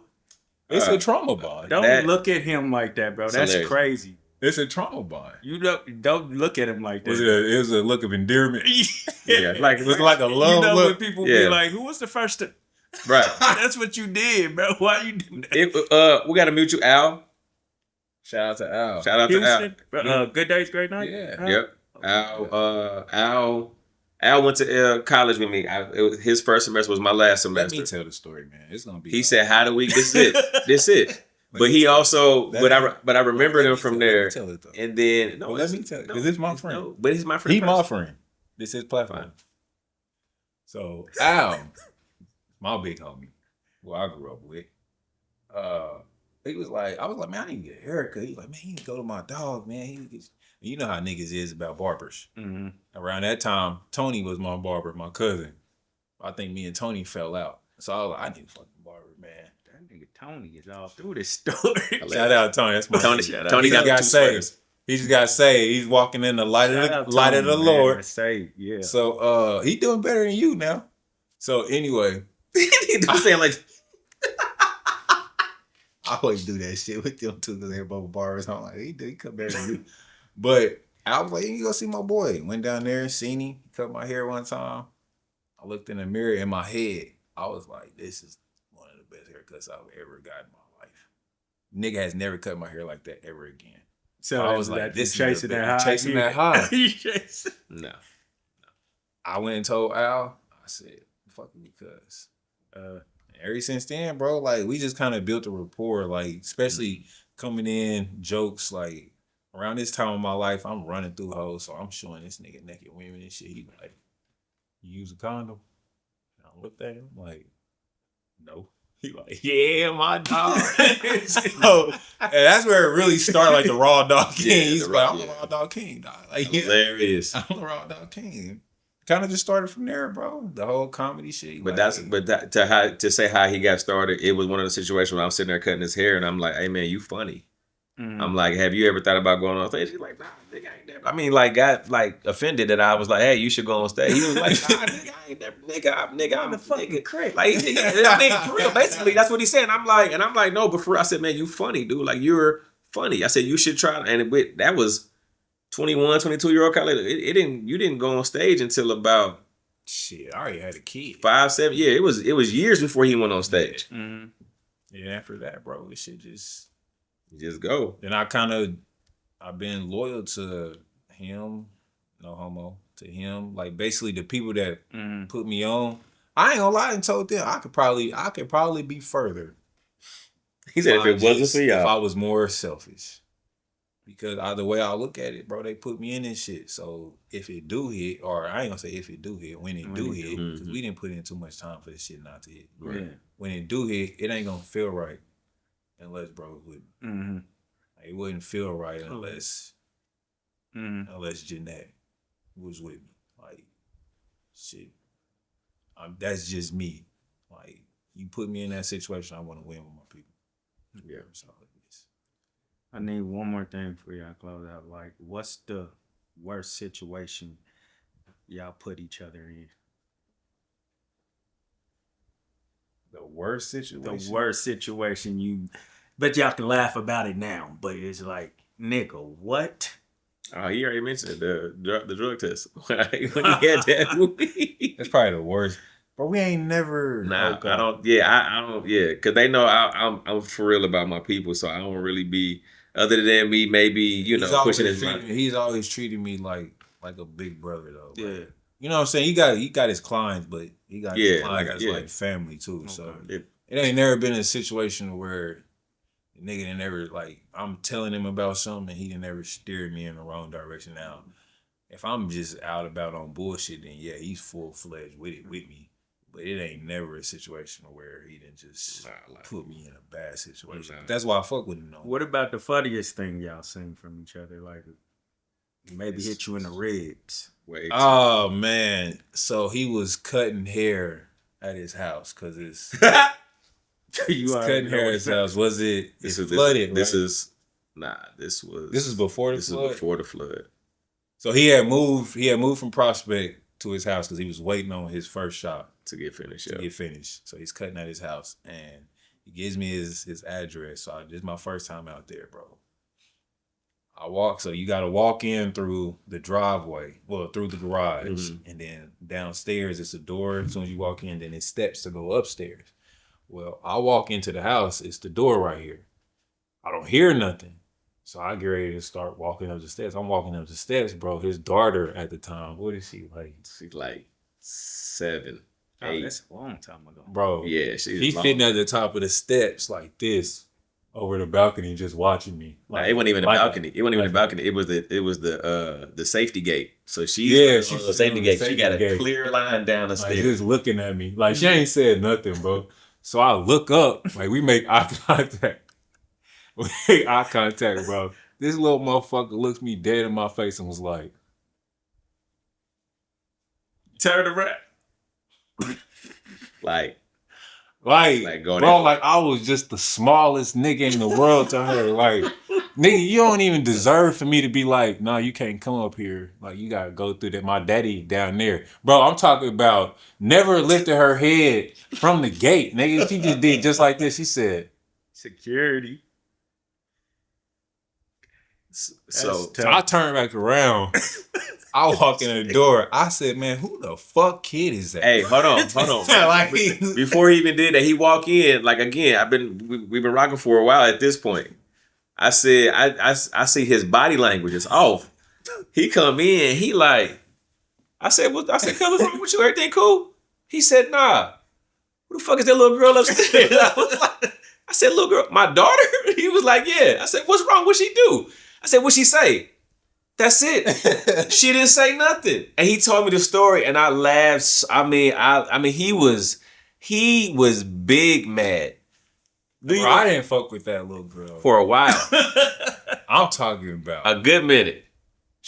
it's a trauma bond. don't look at him like that, bro. It's That's hilarious. crazy. It's a trauma bond. You don't look at him like that. It was a look of endearment. Yeah, like It was like a love you know look. when people Yeah. be like, "Who was the first to?" right. That's what you did, bro. Why you do that? We got to mute you, Al. Shout out to Al. Shout out to Al. Houston, Good Days, Great Night. Yeah. Al? Yep. Al went to college with me. His first semester was my last Let semester. me tell the story, man. It's gonna be. He said, "How do we? This it. This it." But he also, but I remembered him from there. Tell it though. And then Well, let me tell you, because it's my friend. No, but he's my friend. He my friend. This is his platform. Fine. So Al, my big homie, who I grew up with, he was like, I was like, man, I need to get a haircut. He's like, man, he need to go to my dog, man. You know how niggas is about barbers. Mm-hmm. Around that time, Tony was my barber, my cousin. I think me and Tony fell out. So I was like, I need a fucking barber, man. That nigga Tony is all through this story. Shout out Tony. That's my Tony. Shout Tony out. got He saved. He just got saved. He's walking in the light of the Lord. Saved, yeah. So he doing better than you now. So anyway, I'm saying like, I always do that shit with them too because they're both barbers. I'm like, he cut better than you. But I was like, you go see my boy. Went down there, seen him, cut my hair one time. I looked in the mirror in my head. I was like, this is one of the best haircuts I've ever got in my life. Nigga has never cut my hair like that ever again. So I was like, this chasing that high. Chasing that high. no. I went and told Al, I said, fuck you, cuz. Ever since then, bro, like, we just kind of built a rapport, like, especially coming in, jokes, like, around this time of my life, I'm running through hoes, so I'm showing this nigga naked women and shit. He like, you use a condom? And I looked at him like, no. He like, yeah, my dog. So, and that's where it really started, like the Raw Dog King. Yeah, He's like, I'm the Raw Dog King, dog. Like, Hilarious. I'm the Raw Dog King. Kind of just started from there, bro. The whole comedy shit. But like, to say how he got started, it was one of the situations where I'm sitting there cutting his hair and I'm like, hey man, you funny. Mm-hmm. I'm like, have you ever thought about going on stage? He's like, nah, nigga, I ain't never. I mean, like, got like offended that I was like, hey, you should go on stage. He was like, nah, nigga, I ain't never, nigga, I'm the fucking crack. Like, nigga, I mean, for real, basically, that's what he's saying. I'm like, no, but for real, I said, man, you funny, dude. Like, you're funny. I said, you should try. And that was 21, 22-year-old Kahleigh. You didn't go on stage until about shit. I already had a kid. 5, 7. Yeah, it was years before he went on stage. Yeah. Mm-hmm. Yeah, after that, bro, this shit just go. Then I've been loyal to him, no homo, to him. Like basically the people that put me on. I ain't gonna lie and told them I could probably be further. He said if it wasn't for y'all. If I was more selfish. Because the way I look at it, bro, they put me in this shit. So if it do hit, or I ain't gonna say if it do hit, when it do hit, because we didn't put in too much time for this shit not to hit. Right. Yeah. When it do hit, it ain't gonna feel right unless bro would. Mm-hmm. Like, it wouldn't feel right unless Jeanette was with me. Like, shit, that's just me. Like, you put me in that situation, I want to win with my people. Yeah. That's all it is. I need one more thing for y'all to close out. Like, what's the worst situation y'all put each other in? The worst situation? The worst situation you... But y'all can laugh about it now. But it's like, nigga, what? Oh, he already mentioned the drug test when he had that movie. That's probably the worst. But we ain't never... Nah, I don't... Yeah, I don't... Yeah, because they know I'm for real about my people, so I don't really be... Other than me, maybe, pushing his mind. He's always treated me like a big brother, though. Yeah. Like, you know what I'm saying? He got his clients, but he got his clients like family, too. Okay. So it ain't never been a situation where the nigga didn't ever, like, I'm telling him about something and he didn't ever steer me in the wrong direction. Now, if I'm just out about on bullshit, then yeah, he's full-fledged with it with me. But it ain't never a situation where he didn't just put me in a bad situation. That's why I fuck with him, though. What about the funniest thing y'all seen from each other? Like, maybe hit you in the ribs. Wait. Oh, man. So he was cutting hair at his house because it's... cutting hair at his house. Was it flooded? This right? is... Nah, this was... This is before the flood? This is before the flood. So he had moved from Prospect to his house because he was waiting on his first shot. To get finished, So he's cutting at his house and he gives me his address. So this is my first time out there, bro. So you got to walk in through the driveway, through the garage, and then downstairs it's a door. As soon as you walk in, then it's steps to go upstairs. Well, I walk into the house, it's the door right here. I don't hear nothing. So I get ready to start walking up the steps. I'm walking up the steps, bro. His daughter at the time, what is she like? She's like 7, Oh, 8. that's a long time ago. Bro, Yeah, he she's long. sitting at the top of the steps like this over the balcony just watching me. Nah, Like, it wasn't even a like- balcony. It wasn't even a like- balcony. It was the safety gate. So she's Yeah, on she's the safety on the gate. She safety got a gate. clear line down the Like stairs. just looking at me. Like she ain't said nothing, bro. So I look up, like we make eye contact. We make eye contact, bro. This little motherfucker looks me dead in my face and was like, Turn around. like going bro, in. like I was just the smallest nigga in the world to her. Like, nigga, you don't even deserve for me to be like, nah, you can't come up here. Like, you gotta go through that. My daddy down there. Bro, I'm talking about never lifted her head from the gate, nigga. She just did just like this. She said, Security. So so I turned back around. I walk in the door. I said, man, who the fuck kid is that? hey, hold on. Like, Before he even did that, he walk in. Like again, we've been rocking for a while at this point. I said, I see his body language is off. He come in, he like, I said, what? I said, what's wrong with you? Everything cool? He said, nah. Who the fuck is that little girl upstairs? I said, little girl, my daughter? He was like, yeah. I said, what's wrong? What'd she do? I said, what'd she say? That's it. She didn't say nothing. And he told me the story and I laughed. I mean, he was big mad. Bro, I didn't fuck with that little girl For a while. I'm talking about A good minute.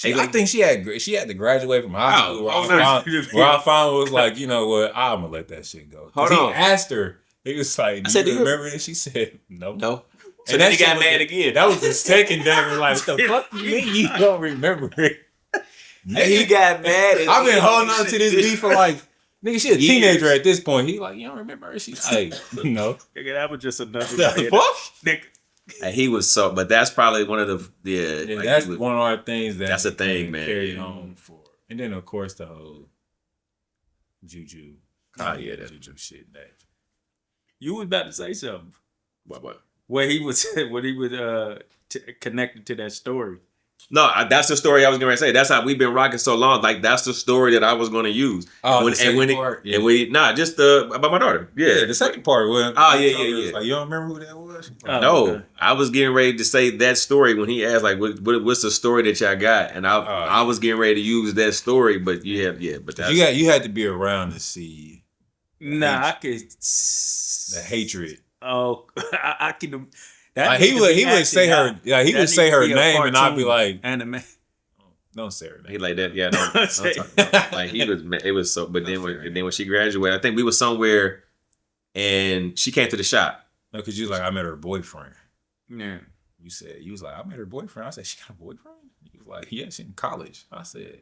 I think she had to graduate from high school. Where I finally was like, you know what, I'm gonna let that shit go. Hold he on. asked her. He was like, "Do you remember it?" She said, "No." No. So And then that he shit got was mad the- again. That was the second day. We're like, "What the fuck you mean you don't remember it?" And he got mad. I've been holding on to this beef for like, nigga, she a Years. teenager at this point. He like, you don't remember her? She's like, no. Nigga, that was just another The fuck? Nigga. And he was so, but that's probably one of the Yeah, like, that's he was- one of our things that That's a thing, man. carried on for. And then of course the whole juju, yeah, that- juju shit. That You was about to say something. what? Where he was connected to that story. No, that's the story I was gonna say. That's how we've been rocking so long. Like that's the story that I was gonna use. the second part? Yeah. Just about my daughter. Yeah, the second part was yeah. Like, you don't remember who that was? Oh, No, okay. I was getting ready to say that story when he asked, like, what's the story that y'all got? And I was getting ready to use that story, but but that's, you had to be around to see Nah, I could. the hatred. Oh, I can. That Like, needs to be he would say acted her, out. yeah, he That would say needs to her be a name, and I'd be cartoon like, anime. don't say her name. he like that. Yeah, no, like he was. It was so. But then when she graduated, I think we was somewhere, and she came to the shop. No, because you was like, I met her boyfriend. Yeah. You was like, I met her boyfriend. I said, she got a boyfriend? He was like, yeah, she's in college. I said,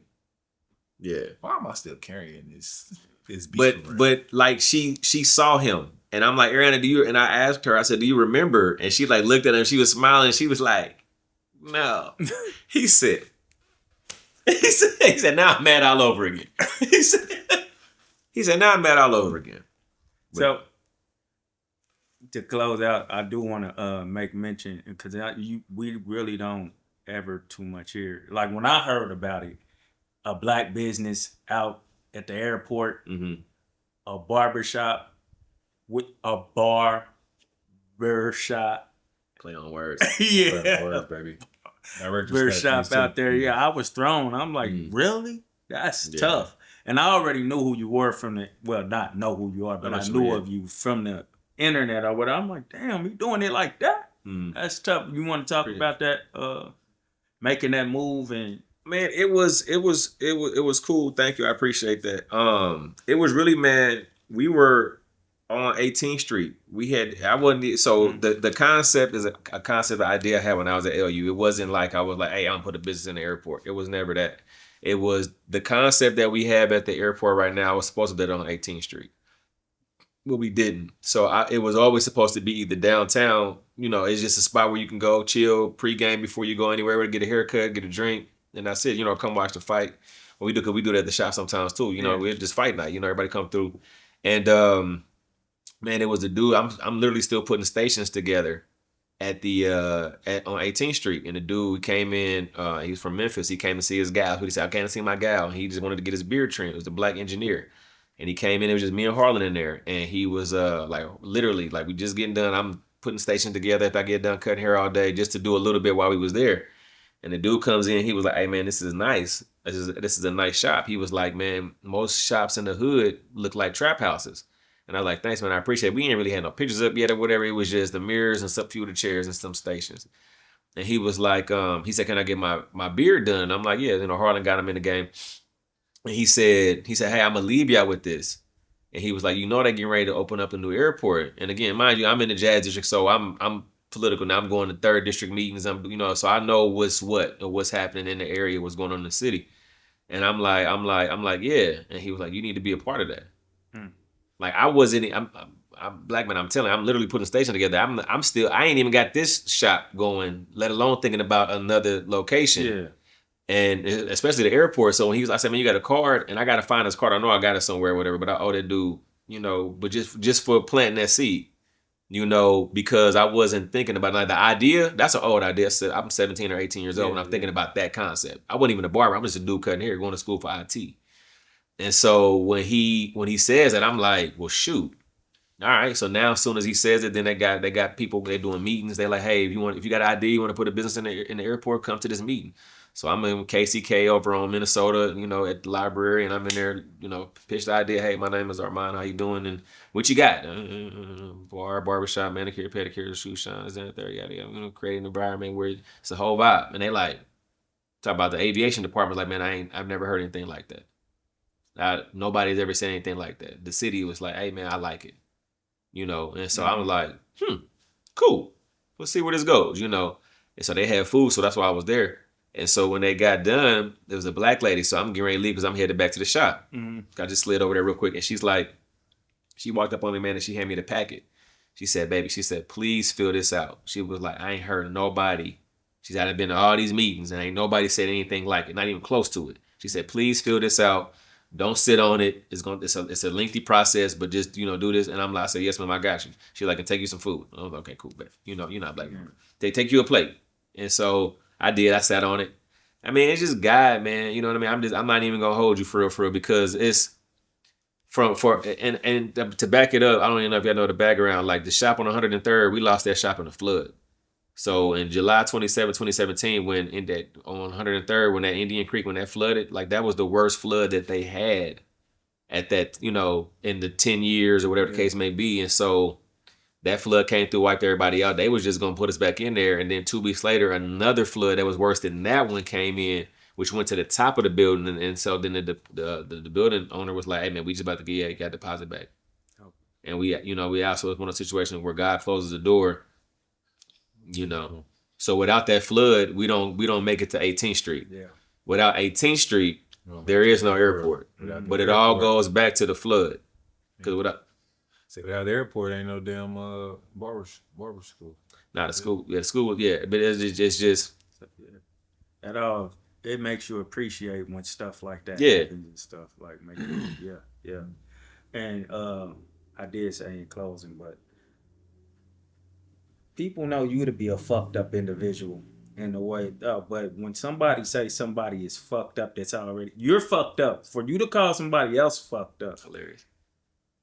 Yeah. why am I still carrying this beef around? But like she saw him, and I'm like, Ariana, do you? And I asked her, I said, do you remember? And she like looked at him, she was smiling, she was like, no. He said, now I'm mad all over again. he said, now I'm mad all over again. So to close out, I do want to make mention because we really don't ever too much hear. Like when I heard about it, a black business out at the airport, a barbershop with a barbershop. Play on words. Yeah. Words, baby. Barbershop out there. Yeah, I was thrown. I'm like, really? That's tough. And I already knew who you were from the, well, not know who you are, but I knew of you from the internet or whatever. I'm like, damn, you doing it like that? That's tough. You want to talk about that, making that move and Man, it was cool. Thank you. I appreciate that. It was really, man, we were on 18th Street. The concept is a concept idea I had when I was at LU. It wasn't like I was like, hey, I'm gonna put a business in the airport. It was never that. It was the concept that we have at the airport right now was supposed to be on 18th Street. But we didn't. So it was always supposed to be either downtown, it's just a spot where you can go chill pregame before you go anywhere to get a haircut, get a drink. And that's it, come watch the fight. Well, we do that at the shop sometimes too. We're just fight night. Everybody come through. And man, it was a dude. I'm literally still putting stations together. at the on 18th Street, and the dude came in. He was from Memphis. He came to see his gal. He said, "I came to see my gal." And he just wanted to get his beard trimmed. It was the black engineer, and he came in. It was just me and Harlan in there, and he was like literally like we just getting done. I'm putting stations together if I get done cutting hair all day just to do a little bit while we was there. And the dude comes in. He was like, "Hey man, this is nice. This is a nice shop." He was like, "Man, most shops in the hood look like trap houses." And I was like, "Thanks, man. I appreciate it." We ain't really had no pictures up yet or whatever. It was just the mirrors and some few of the chairs and some stations. And he was like, he said, "Can I get my beard done?" And I'm like, "Yeah." Harlan got him in the game. And he said, "Hey, I'm gonna leave y'all with this." And he was like, "They're getting ready to open up a new airport." And again, mind you, I'm in the Jazz District, so I'm political now. I'm going to 3rd District meetings. So I know what's happening in the area, what's going on in the city. And I'm like, yeah. And he was like, "You need to be a part of that." Like I wasn't. I'm black man. I'm telling you, I'm literally putting a station together. I'm still. I ain't even got this shop going, let alone thinking about another location. Yeah. And especially the airport. So when I said, "Man, you got a card," and I got to find this card. I know I got it somewhere, or whatever. But I owe that dude, But just for planting that seed, because I wasn't thinking about like the idea. That's an old idea. So I'm 17 or 18 years old, and I'm thinking about that concept. I wasn't even a barber. I'm just a dude cutting hair, going to school for IT. And so when he says that, I'm like, well, shoot. All right. So now, as soon as he says it, then they got people. They're doing meetings. They're like, "Hey, if you got an idea, you want to put a business in the airport, come to this meeting." So I'm in KCK over on Minnesota, at the library, and I'm in there, pitch the idea. "Hey, my name is Armon. How you doing? And what you got? Barbershop, manicure, pedicure, shoe shines, and there, yada yada. Create an environment where it's a whole vibe." And they like talk about the aviation department. Like, man, I've never heard anything like that. Nobody's ever said anything like that. The city was like, "Hey, man, I like it." And so I was like, cool. Let's see where this goes, And so they had food, so that's why I was there. And so when they got done, there was a black lady. So I'm getting ready to leave because I'm headed back to the shop. I just slid over there real quick. And she's like, she walked up on me, man, and she handed me the packet. She said, "Baby," she said, "please fill this out." She was like, "I ain't heard nobody." She said, "I've been to all these meetings and ain't nobody said anything like it, not even close to it." She said, "Please fill this out. Don't sit on it. It's a lengthy process, but just do this." And I said, "Yes, ma'am, I got you." She like, "Can take you some food." I was like, "Okay, cool, bet." You're not black. They take you a plate. And so I did. I sat on it. I mean, it's just God, man. You know what I mean? I'm not even gonna hold you for real, because it's and to back it up. I don't even know if y'all know the background. Like the shop on 103rd, we lost that shop in a flood. So in July 27, 2017, when on 103rd, when that Indian Creek, when that flooded, like that was the worst flood that they had at that, in the 10 years or whatever the case may be. And so that flood came through, wiped everybody out. They was just gonna put us back in there. And then 2 weeks later, another flood that was worse than that one came in, which went to the top of the building. And so then the building owner was like, "Hey man, we just about to get that deposit back." And we also was one of those situations where God closes the door. So without that flood, we don't make it to 18th Street. Yeah. Without 18th Street, there is no airport. But it all goes back to the flood. Because without the airport, ain't no damn barber school. Not a school. Yeah, the school. Yeah, but it's just At all, it makes you appreciate when stuff like that Yeah. happens and stuff like yeah. And I did say in closing, but people know you to be a fucked up individual in a way. But when somebody say somebody is fucked up, you're fucked up. For you to call somebody else fucked up, hilarious.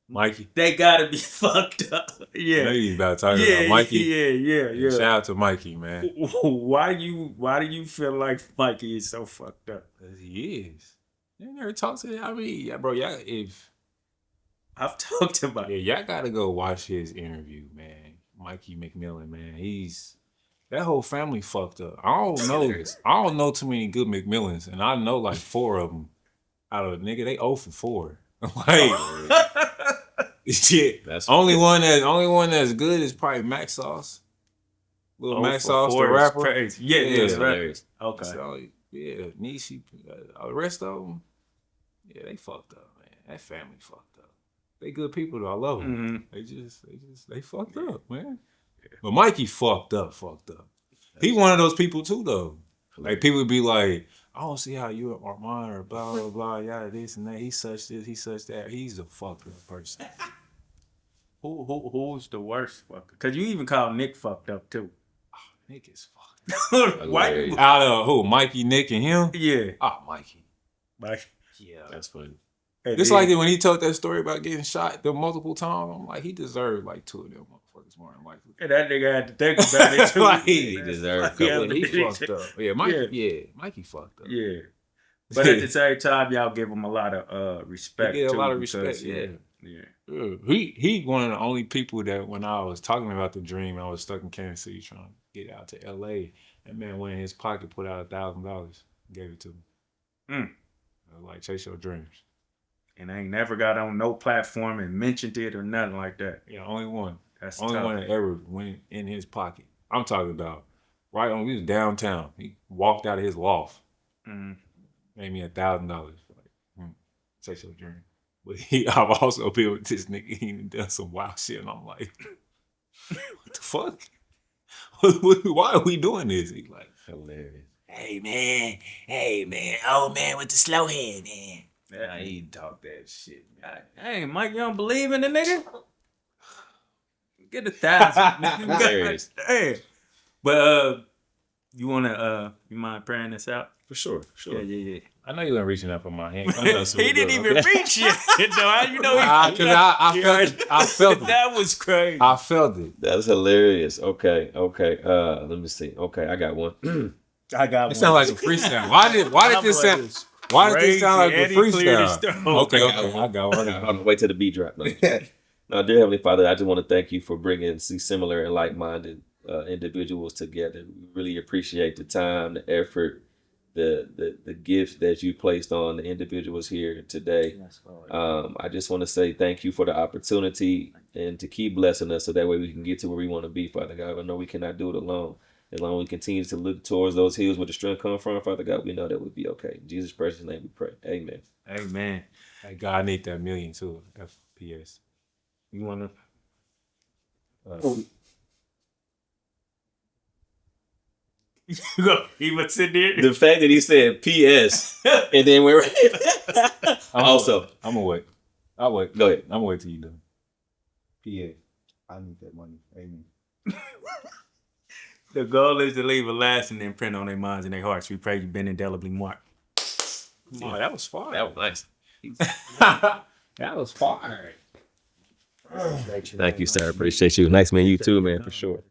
Mikey. they gotta be fucked up. Yeah. Maybe he's about to talk about Mikey. Yeah. Shout out to Mikey, man. Why do you feel like Mikey is so fucked up? Because he is. You never talked to him. I mean, bro, I've talked about it. y'all gotta go watch his interview, man. Mikey McMillan, man. That whole family fucked up. I don't know too many good McMillans, and I know like 4 of them out of nigga, they 0 for 4. Like shit. That's only one that's good is probably Mac Sauce. Little Mac Sauce, the rapper. Crazy. Yeah, That's right. hilarious. Okay. So, yeah, Nishi, the rest of them, yeah, they fucked up, man. That family fucked up. They good people though. I love them. They fucked up, man. But Mikey fucked up. He one of those people too, though. Like people be like, "I don't see how you are Armon or blah blah blah, yada this and that. He's such this, he's such that. He's a fucked up person." Who's the worst fucker? Cause you even call Nick fucked up too. Nick is fucked. White. Out of who? Mikey, Nick, and him? Yeah. Oh, Mikey. Yeah, that's funny. Hey, Just like when he told that story about getting shot the multiple times, I'm like, he deserved like 2 of them motherfuckers more than Mikey. Hey, that nigga had to think about it too. Like, He deserved a couple. He fucked up. Yeah, Mikey fucked up. Yeah. But at the same time, y'all give him a lot of respect. He get a too, lot of because, respect, yeah. Yeah. He one of the only people that when I was talking about the dream, I was stuck in Kansas City trying to get out to LA. That man went in his pocket, put out $1,000, gave it to me. I was like, chase your dreams. And I ain't never got on no platform and mentioned it or nothing like that. Yeah, only one. That's only tough. one that ever went in his pocket. I'm talking about right on. We was downtown. He walked out of his loft. Made me $1,000. Like, chase your dream. But I've also been with this nigga. He done some wild shit, and I'm like, what the fuck? Why are we doing this? He like, Hilarious. Hey man, old man with the slow head, man. yeah, he talk that shit. Man. Hey, Mike, you don't believe in the nigga? Get 1,000. Hilarious. Hey. But you mind praying this out? For sure. Yeah. I know you weren't reaching up for my hand. He didn't even reach it. No, you know I felt it. That was crazy. I felt it. That's hilarious. Okay. Let me see. Okay, I got one. I got It sounded like a freestyle. Why did this sound? Why did this sound like a freestyle? Okay, I got one. Hold on, wait till the beat drop. No, dear Heavenly Father, I just want to thank you for bringing similar and like-minded individuals together. We really appreciate the time, the effort, the gifts that you placed on the individuals here today. I just want to say thank you for the opportunity and to keep blessing us so that way we can get to where we want to be, Father God. I know we cannot do it alone. As long as we continue to look towards those hills where the strength comes from, Father God, we know that we'll be okay. In Jesus' precious name we pray. Amen. Amen. Hey, God, I need that $1 million too. FPS. You want Uh, to? He was sitting there. The fact that he said P.S. and then we're also. I'm gonna wait. I'll wait. Go ahead. I'm gonna wait till you done. PA, I need that money. Amen. The goal is to leave a lasting imprint on their minds and their hearts. We pray you've been indelibly marked. Oh, that was fire. That was nice. That was fire. Thank you, sir. Appreciate you. Nice man, you too, man, for sure.